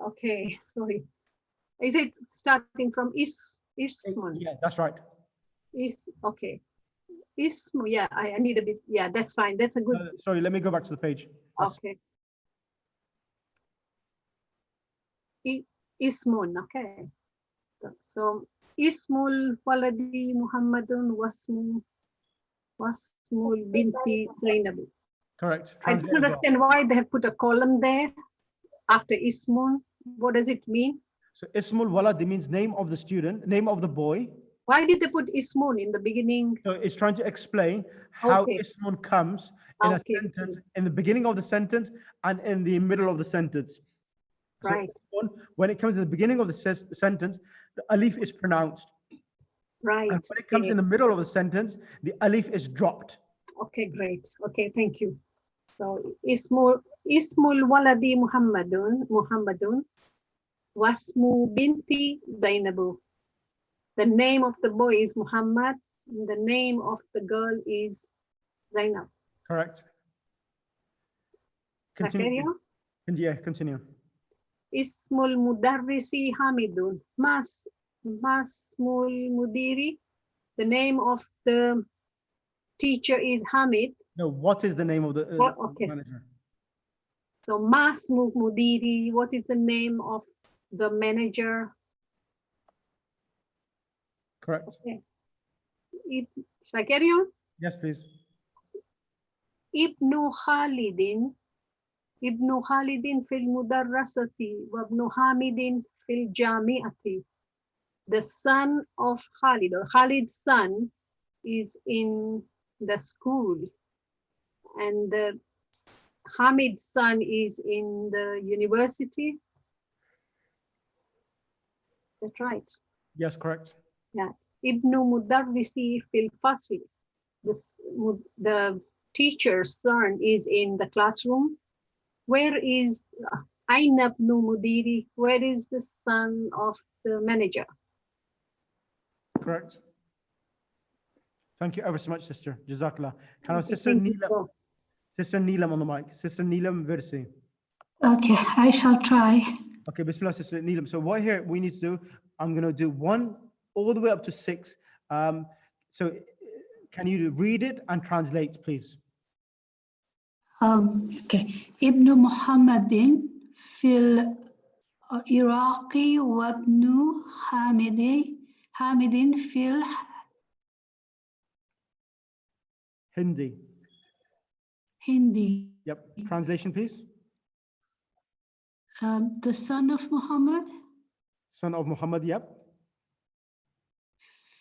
Okay, sorry. Is it starting from Ismun? Yeah, that's right. Okay. Ismu, yeah, I need a bit, yeah, that's fine. That's a good. Sorry, let me go back to the page. Okay. Ismun, okay. So Ismul Waladi Muhammadun Wasmul Binti Zainabu. Correct. I don't understand why they have put a column there after Ismun. What does it mean? So Ismul Walad means name of the student, name of the boy. Why did they put Ismun in the beginning? So it's trying to explain how Ismun comes in a sentence, in the beginning of the sentence and in the middle of the sentence. Right. So when it comes in the beginning of the sentence, the alif is pronounced. Right. And when it comes in the middle of the sentence, the alif is dropped. Okay, great. Okay, thank you. So Ismul Waladi Muhammadun Wasmu Binti Zainabu. The name of the boy is Muhammad. And the name of the girl is Zainab. Correct. Continue. Yeah, continue. Ismul Mudarrisi Hamidun. Masmul Mudiri. The name of the teacher is Hamid. No, what is the name of the okay. manager? So Masmul Mudiri, what is the name of the manager? Correct. Okay. Shall I carry on? Yes, please. Ibnu Khalidin fil mudarrasati wa ibnu Hamidin fil jami'ati. The son of Khalid, or Khalid's son, is in the school, and the Hamid's son is in the university. That's right. Yes, correct. Yeah. Ibnu Mudarrisi fil fasli. The teacher's son is in the classroom. Where is Aina ibnu Mudiri? Where is the son of the manager? Correct. Thank you ever so much, sister. Jazakallah. Can I have Sister Neelam? Sister Neelam on the mic. Sister Neelam Versi. Okay, I shall try. Okay, Bismillah, Sister Neelam. So what here we need to do, I'm going to do 1 all the way up to 6. So can you read it and translate, please? Okay. Ibn Muhammadin fil Iraqi wa ibn Hamidin fil Hindi. Yep. Translation, please. The son of Muhammad. Son of Muhammad, yep.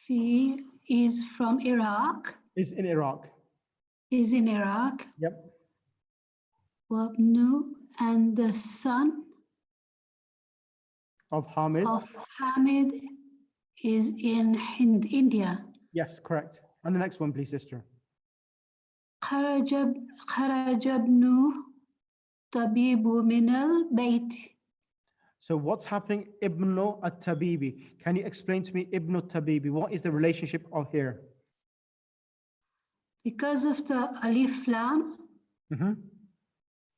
He is from Iraq. Is in Iraq. Is in Iraq. Yep. Wabnu, and the son of Hamid. Is in India. Yes, correct. And the next one, please, sister. Kharajabnu tabibu minal bayt. So what's happening, Ibn at-Tabibi? Can you explain to me Ibn at-Tabibi? What is the relationship of here? Because of the alif lam,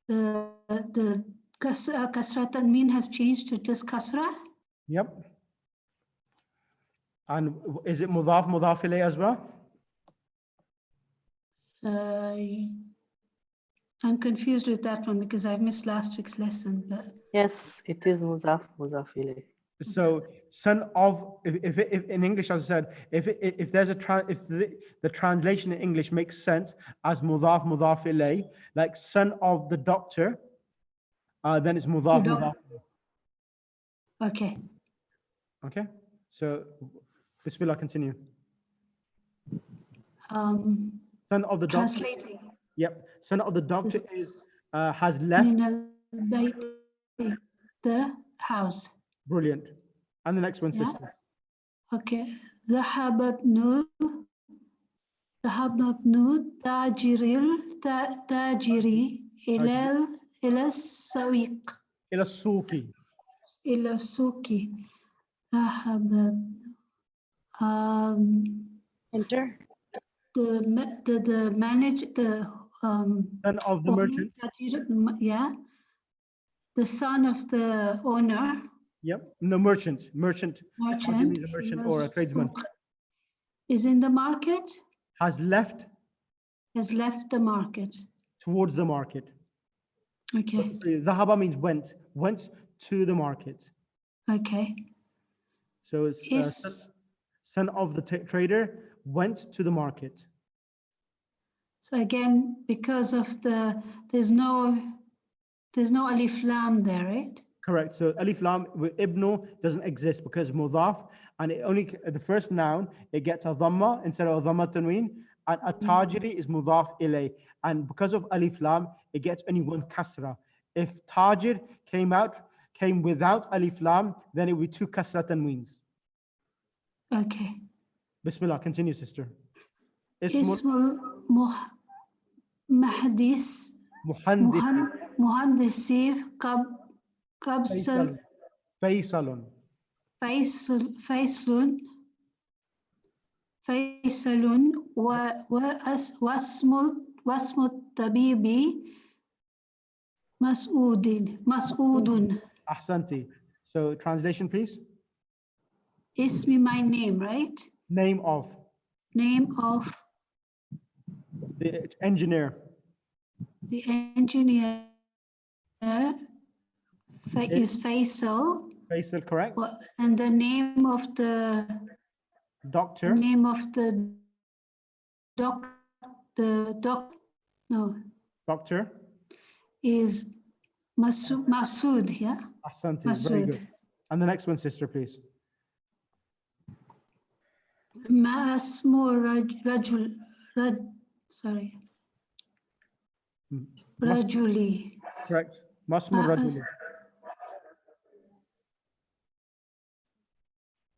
the kasra tanween has changed to this kasra. Yep. And is it mudaf ilayh as well? I'm confused with that one because I've missed last week's lesson. But yes, it is mudaf ilayh. So son of, if in English, as I said, if there's the translation in English makes sense as mudaf ilayh, like son of the doctor, then it's mudaf ilayh. Okay. Okay. So Bismillah, continue. Son of the doctor. Translating. Yep. Son of the doctor is has left the house. Brilliant. And the next one, sister. Okay. ذهب ابن تاجري إلى إلى السويق. إلى السوق. إلى السوق. ذهب. Enter. The manager, the son of the merchant. Yeah. The son of the owner. Yep. No, merchant. Merchant. Merchant. Means a merchant or a tradesman. Is in the market. Has left. Has left the market. Towards the market. Okay. Dhahaba means went. Went to the market. Okay. So it's son of the trader went to the market. So again, because of there's no alif lam there, right? Correct. So alif lam with ibnu doesn't exist because mudaf, and it only the first noun it gets a dhamma instead of a dhamma tanween, and a tajiri is mudaf ilay, and because of alif lam it gets only one kasra. If tajir came without alif lam, then it would be two kasra tanweens. Okay. Bismillah. Continue, sister. Ismul Muhandis. Muhandisi Qabsal. Faisalun. Faisalun wasmut tabibi Mas'udun. Ahsanti. So translation, please. Ismi, my name, right? Name of. Name of. The engineer. The engineer is Faisal. Faisal, correct. And the name of the doctor. Name of the doctor is Masood, yeah? Ahsanti, Masood. very good. And the next one, sister, please. Rajuli. Correct. Masmur Rajuli.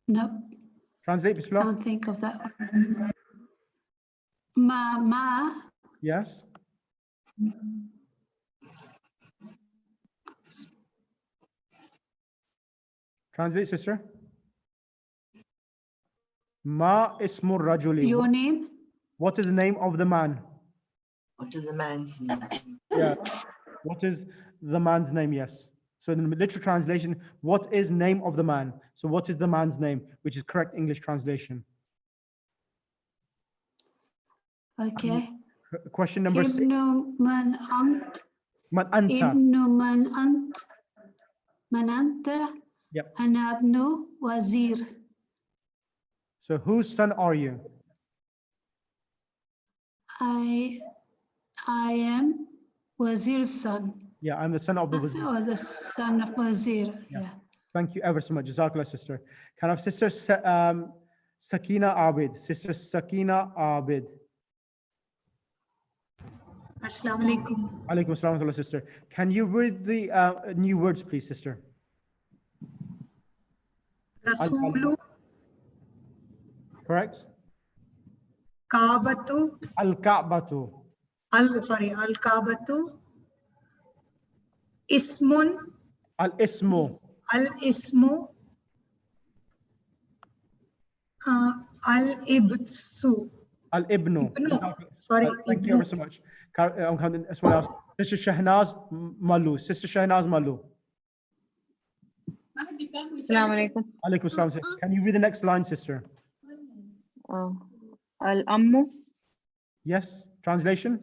No. Translate, Bismillah. I can't think of that one. Ma. Yes. Translate, sister. Ma ismur rajuli. Your name? What is the name of the man? What is the man's name? Yeah. What is the man's name? Yes. So in the literal translation, what is name of the man? So what is the man's name, which is correct English translation? Okay. Question number 6. Ibnu man ant. Man anta. Ibnu man ant. Man anta. Yep. Ana ibnu wazir. So whose son are you? I am Wazir's son. Yeah, I'm the son of the Wazir. Or the son of Wazir. Yeah. Thank you ever so much. Jazakallah, sister. Can I have sister Sakina Abid? Sister Sakina Abid. Assalamu alaikum. Alaikum assalam, sister. Can you read the new words, please, sister? Rasulu. Correct. Kaabatu. Al-Ka'batu. Al-Kaabatu. Ismun. Al-Ismu. Al-Ismu. Al-Ibsu. Al-Ibnu. Sorry. Thank you ever so much. Someone else. Sister Shahnaz Malu. Sister Shahnaz Malu. Assalamu alaikum. Alaikum assalam. Can you read the next line, sister? Al-Ammu. Yes. Translation?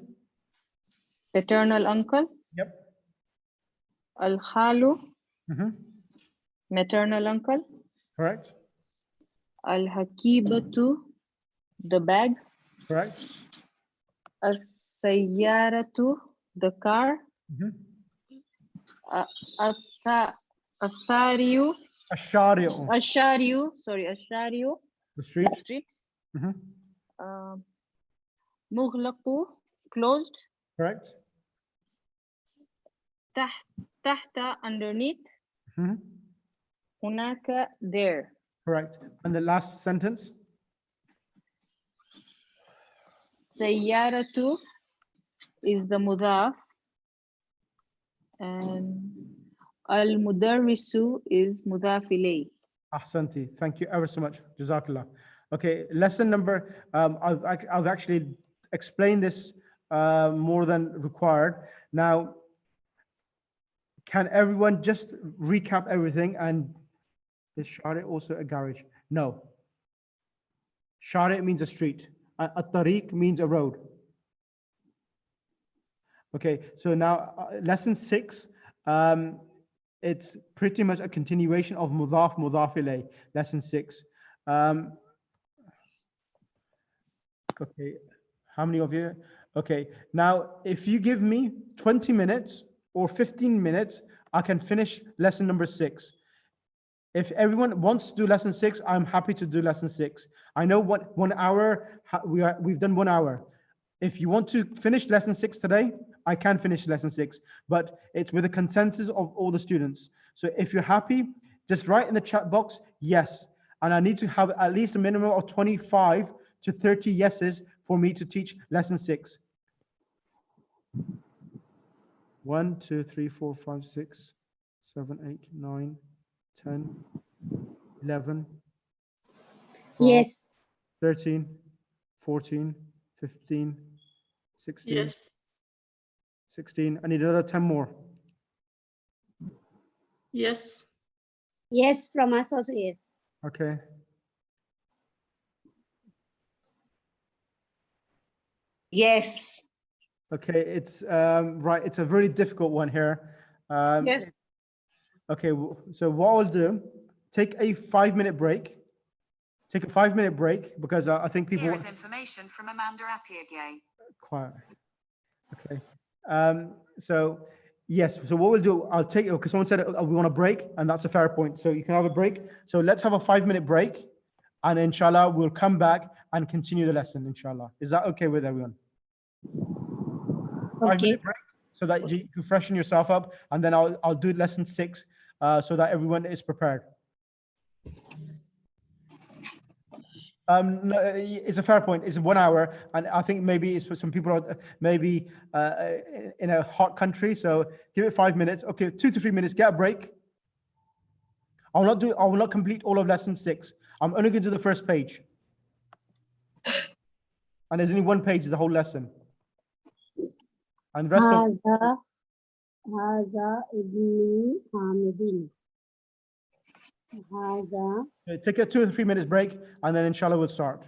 Paternal uncle. Yep. Al-Khalu. Maternal uncle. Correct. Al-Hakibatu. The bag. Correct. As-Sayyaratu. The car. Ashariu. Sorry, Ashariu. The street. The street. Mughlaqu. Closed. Correct. Tahta. Underneath. Hunaka. There. Correct. And the last sentence? Sayyaratu is the mudaf. And al-mudarrisu is mudaf ilayh. Ahsanti. Thank you ever so much. Jazakallah. Okay, lesson number, I've actually explained this more than required. Now, can everyone just recap everything? And is Shari also a garage? No. Shari means a street. At-tariq means a road. Okay, so now lesson 6, it's pretty much a continuation of mudaf ilay, lesson 6. Okay, how many of you? Okay, now if you give me 20 minutes or 15 minutes, I can finish lesson number 6. If everyone wants to do lesson 6, I'm happy to do lesson 6. I know what 1 hour, we've done 1 hour. If you want to finish lesson 6 today, I can finish lesson 6, but it's with a consensus of all the students. So if you're happy, just write in the chat box, yes. And I need to have at least a minimum of 25 to 30 yeses for me to teach lesson 6. 1, 2, 3, 4, 5, 6, 7, 8, 9, 10, 11, 12, Yes. 13, 14, 15, 16, Yes. 16. I need another 10 more. Yes. Yes, from us also, yes. Okay. Yes. Okay, it's right. It's a really difficult one here. Yes. Okay, so what I'll do, take a 5-minute break. Take a 5-minute break because I think people. Here is information from Amanda Appiagie. Quiet. Okay. So yes. So what we'll do, I'll take it because someone said we want a break, and that's a fair point. So you can have a break. So let's have a 5-minute break, and inshallah we'll come back and continue the lesson. Inshallah, is that okay with everyone? 5-minute break so that you can freshen yourself up, and then I'll do lesson 6 so that everyone is prepared. No, it's a fair point. It's 1 hour, and I think maybe it's for some people are maybe in a hot country. So give it 5 minutes. Okay, 2 to 3 minutes. Get a break. I will not complete all of lesson 6. I'm only going to do the first page, and there's only 1 page of the whole lesson. And the rest of هذا ابن حامد. هذا. take a 2 or 3 minutes break, and then inshallah we'll start.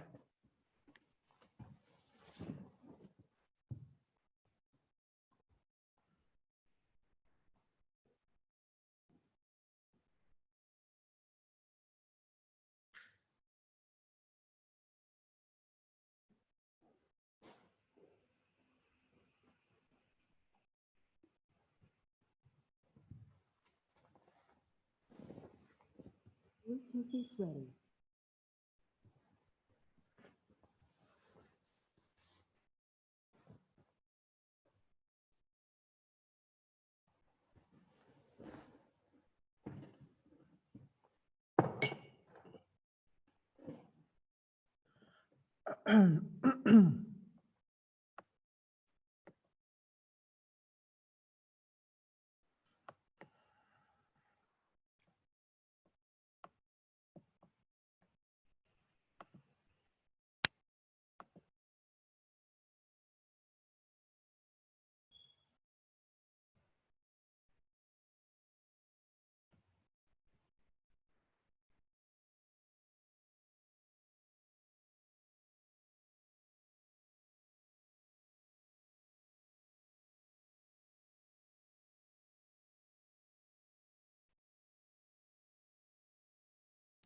Bluetooth is ready.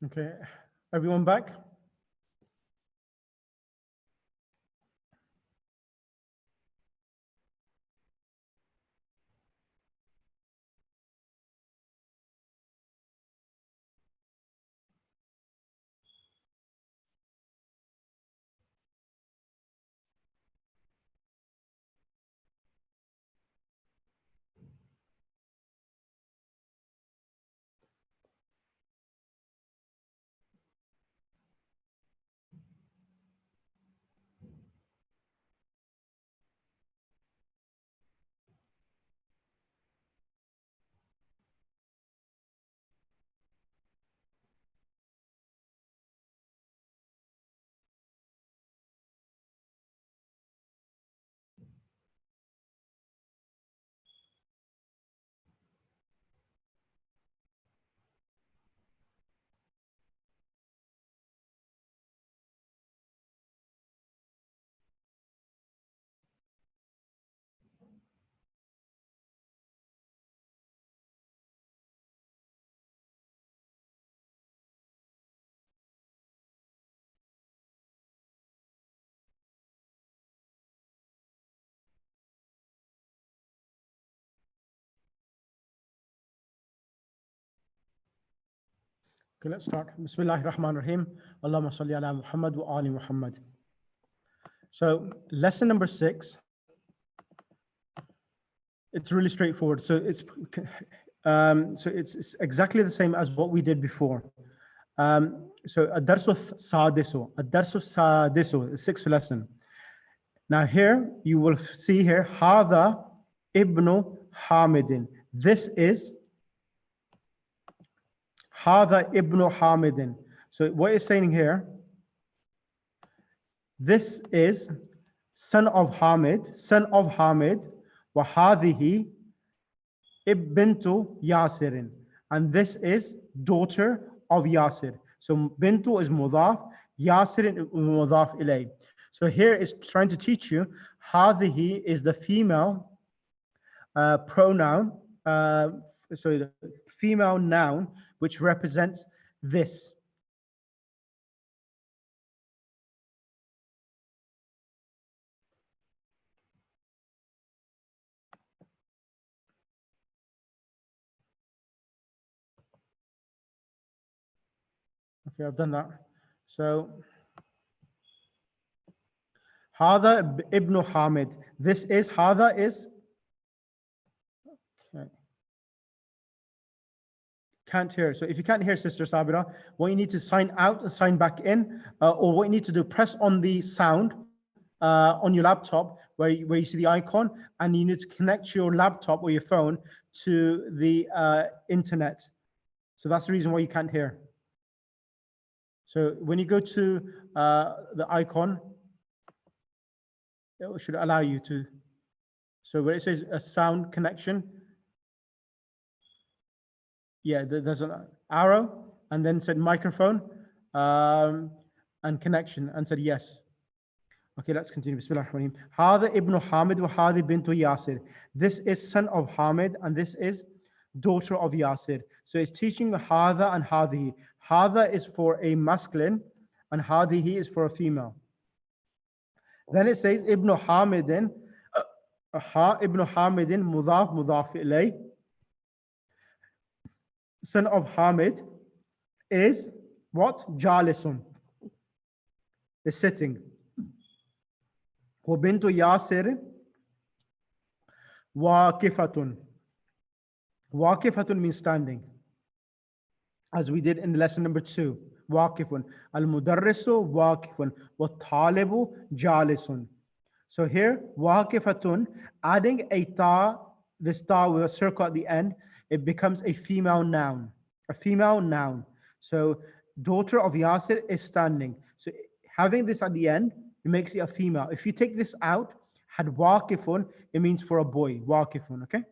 Okay, everyone back? Okay, let's start. Bismillahir Rahmanir Rahim. Allahumma salli ala Muhammad wa ali Muhammad. So, lesson number 6. It's really straightforward. So it's exactly the same as what we did before. So الدرس السادس, the sixth lesson. Now here you will see here هذا ابن حامد. This is هذا ابن حامد. So what it's saying here, this is son of Hamid, وهذه ibntu Yasirin, and this is daughter of Yasir. So bintu is mudaf, Yasirin is mudaf ilay. So here is trying to teach you هذه is the female pronoun, the female noun which represents this. Okay, I've done that. So, Hada ibn Hamid. This is, Hada is, okay. Can't hear. So if you can't hear Sister Sabira, what you need to sign out and sign back in, or what you need to do, press on the sound on your laptop where you see the icon, and you need to connect your laptop or your phone to the internet. So that's the reason why you can't hear. So when you go to the icon, it should allow you to. So where it says a sound connection, yeah, there's an arrow, and then said microphone and connection, and said yes. Okay, let's continue. Bismillahirrahmanirrahim. Hada ibn Hamid wa hadi bintu Yasir. This is son of Hamid, and this is daughter of Yasir. So it's teaching Hada and Hadihi. Hada is for a masculine, and Hadihi is for a female. Then it says Ibn Hamidin, Ibn Hamidin mudaf mudaf ilay. Son of Hamid is what? Jalisun, is sitting. وبنت ياسر واقفة. واقفة means standing, as we did in lesson number 2. واقف. المدرس واقف والطالب جالس. So here واقفة, adding a ta, this ta with a circle at the end, it becomes a female noun. A female noun. So daughter of Yasir is standing. So having this at the end, it makes it a female. If you take this out, had waqifun, it means for a boy. Waqifun, okay?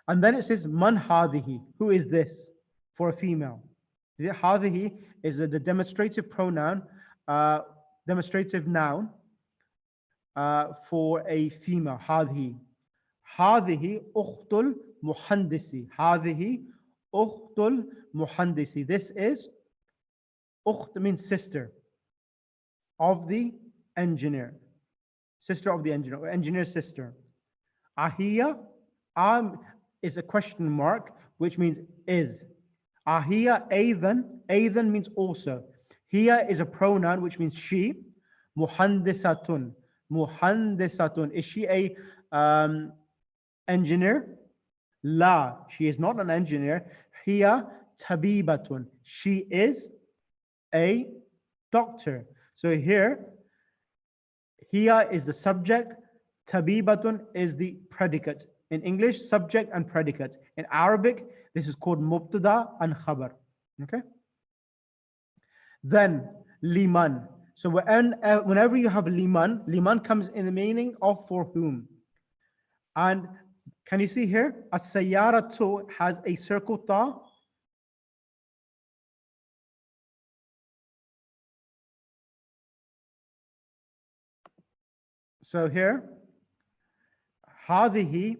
And then it says man hadihi. Who is this? For a female. The hadihi is the demonstrative pronoun, demonstrative noun for a female. Hadihi. Hadihi ukhtul muhandisi. Hadihi ukhtul muhandisi. This is, ukht means sister of the engineer. Sister of the engineer, or engineer's sister. Ahiya is a question mark, which means is. Ahiya Aidhan. Aidhan means also. Hiya is a pronoun which means she. Muhandisatun. Muhandisatun. Is she a engineer? La. She is not an engineer. Hiya tabibatun. She is a doctor. So here, hiya is the subject, tabibatun is the predicate. In English, subject and predicate. In Arabic, this is called mubtada and khabar. Okay? Then, liman. So whenever you have liman, liman comes in the meaning of for whom. And can you see here? As-sayyaratu has a circle ta. So here, hadihi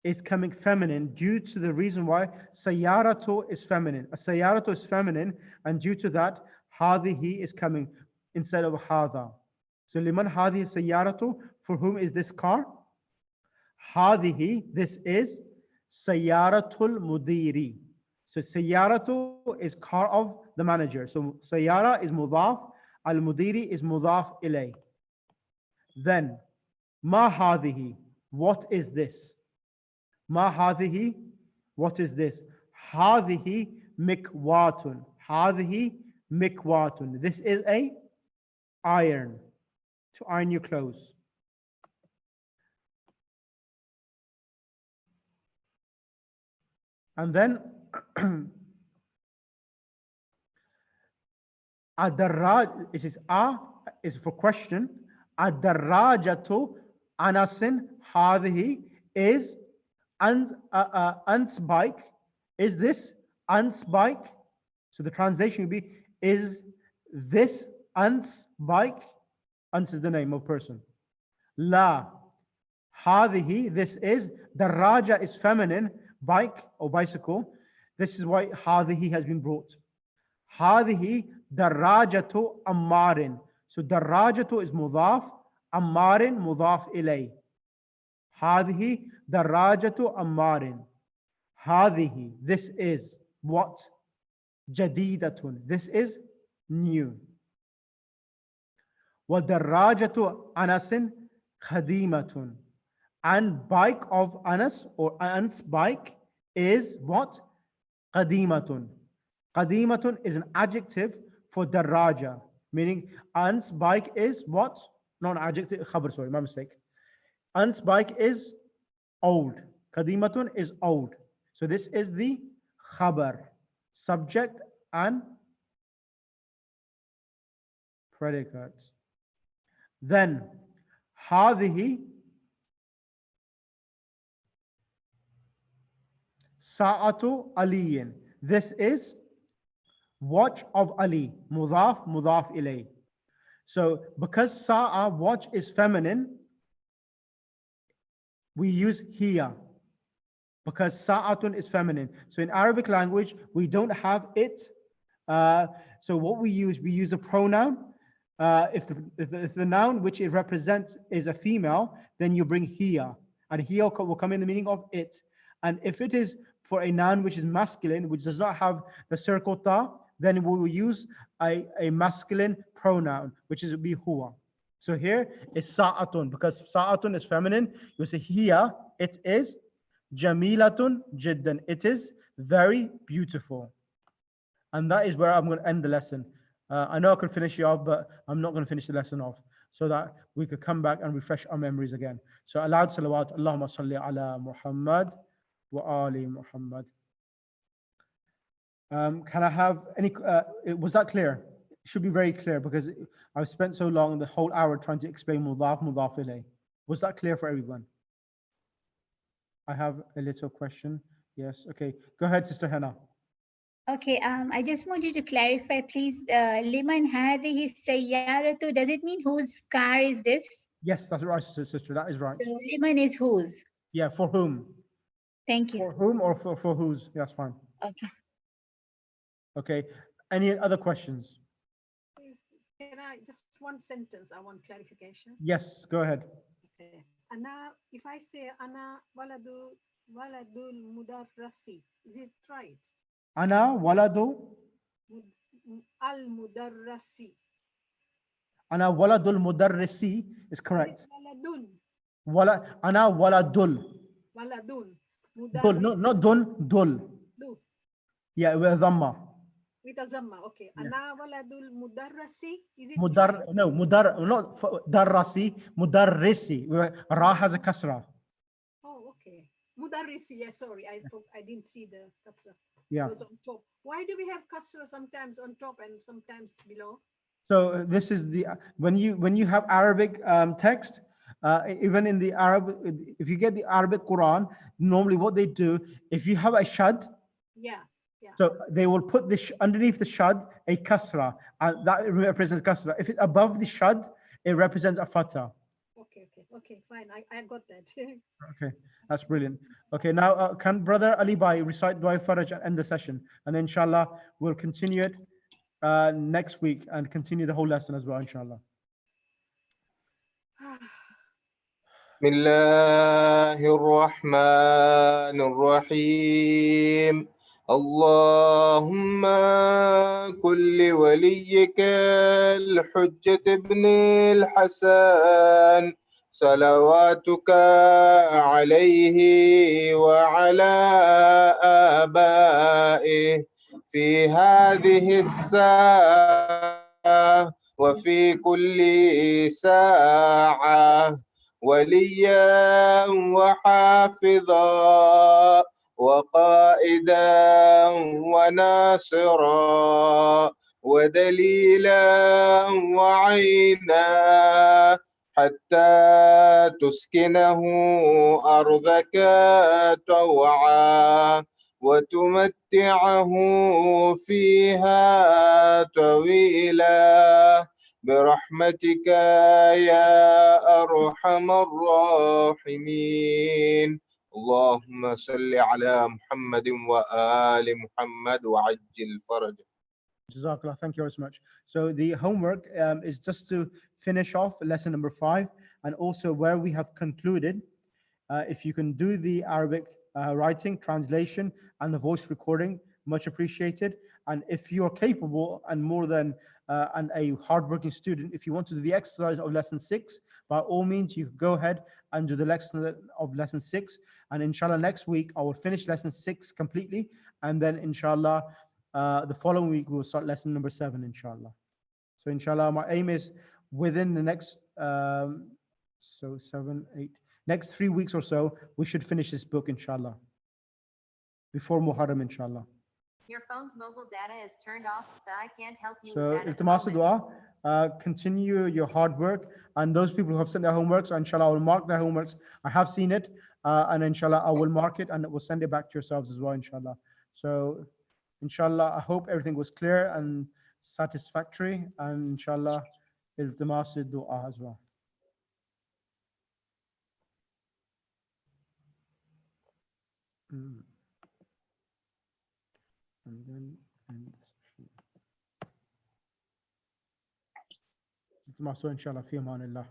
is coming feminine due to the reason why sayyaratu is feminine. A sayyaratu is feminine, and due to that, hadihi is coming instead of hada. So liman hadihi sayyaratu, for whom is this car? Hadihi, this is sayyaratul mudiri. So sayyaratu is car of the manager. So sayyara is mudaf, al-mudiri is mudaf ilay. Then ma hadhihi, what is this? Ma hadhihi, what is this? Hadhihi mikwatun. Hadhihi mikwatun. This is a iron, to iron your clothes. And then Adarraj, it is a is for question. Adarrajatu anasin hadhihi is Ans bike. Is this Ans bike? So the translation would be, is this Ans bike? Ans is the name of person. La hadhihi, this is. Daraja is feminine, bike or bicycle. This is why hadhihi has been brought. Hadhihi darajatu ammarin. So darajatu is mudaf, ammarin mudaf ilay. Hadhihi darajatu ammarin. Hadhihi, this is what? Jadidatun, this is new. Wa darajatu anasin khadimatun. And bike of Anas or Anas bike is what? Qadimatun. Qadimatun is an adjective for daraja, meaning Anas bike is what? Not an adjective, khabar, sorry, my mistake. Anas bike is old. Qadimatun is old. So this is the khabar, subject and predicate. Then hadhihi sa'atu aliyin. This is watch of Ali. Mudaf, mudaf ilay. So because sa'a, watch, is feminine, we use hiya. Because sa'atun is feminine. So in Arabic language, we don't have it. So what we use a pronoun. If the noun which it represents is a female, then you bring hiya. And hiya will come in the meaning of it. And if it is for a noun which is masculine, which does not have the circle ta, then we will use a masculine pronoun, which is be huwa. So here is sa'atun, because sa'atun is feminine. You say hiya, it is jamilatun jiddan. It is very beautiful. And that is where I'm going to end the lesson. I know I could finish it off, but I'm not going to finish the lesson off, so that we could come back and refresh our memories again. So aloud salawat, Allahumma salli ala Muhammad wa ali Muhammad. Can I have any, was that clear? It should be very clear, because I've spent so long, the whole hour, trying to explain mudaf, mudaf ilayh. Was that clear for everyone? I have a little question. Yes, okay. Go ahead, Sister Hannah. Okay, I just want you to clarify, please. Liman hadhihi sayyaratu, does it mean whose car is this? Yes, that's right, sister. That is right. So liman is whose? Yeah, for whom? Thank you. For whom or for whose? Yeah, that's fine. Okay. Okay. Any other questions? Please, can I just one sentence? I want clarification. Yes, go ahead. Okay. Ana, if I say ana waladul mudarrasi, is it right? Ana waladu. Al mudarrasi. Ana waladul mudarrisi is correct. Waladun. Ana waladul. Waladun. Dul, no, not dun, dul. Du. Yeah, with a dhamma. With a zamma, okay. Yeah. Ana waladul mudarrasi, is it Mudar, right? no, mudar, not darrasi, mudarrisi. Ra has a kasra. Oh, okay. Mudarrisi, yeah, sorry, I didn't see the kasra. Yeah. It was on top. Why do we have kasra sometimes on top and sometimes below? So this is the when you have Arabic text, even in the Arab, if you get the Arabic Quran, normally what they do, if you have a shad, Yeah, yeah. so they will put this underneath the shad a kasra, and that represents kasra. If it's above the shad, it represents a fatha. Okay, fine. I got that. Okay, that's brilliant. Okay, now can Brother Ali Bhai recite Dua Faraj and end the session, and then inshallah we'll continue it next week and continue the whole lesson as well, inshallah. بسم الله الرحمن الرحيم اللهم كل وليك الحجة ابن الحسن صلواتك عليه وعلى آبائه في هذه الساعة وفي كل ساعة وليا وحافظا وقائدا وناصرا ودليلا وعينا حتى تسكنه أرضك طوعا وتمتعه فيها طويلا برحمتك يا أرحم الراحمين. اللهم صل على محمد وآل محمد وعجل فرجه. Jazakallah, thank you very much. So the homework is just to finish off lesson number 5 and also where we have concluded. If you can do the Arabic writing, translation, and the voice recording, much appreciated. And if you are capable and more than and a hardworking student, if you want to do the exercise of lesson 6, by all means, you go ahead and do the lesson of lesson 6. And inshallah, next week, I will finish lesson 6 completely. And then inshallah, the following week, we'll start lesson number 7, inshallah. So inshallah, my aim is within the next, so 7, 8, next 3 weeks or so, we should finish this book, inshallah. Before Muharram, inshallah. Your phone's mobile data is turned off, so I can't help you So, with that at the iltimas moment. dua, continue your hard work. And those people who have sent their homeworks, inshallah, I will mark their homeworks. I have seen it. And inshallah, I will mark it and we'll send it back to yourselves as well, inshallah. So, inshallah, I hope everything was clear and satisfactory. And inshallah, iltimas dua as well. And then end the session. Iltimas inshallah, fi amanillah.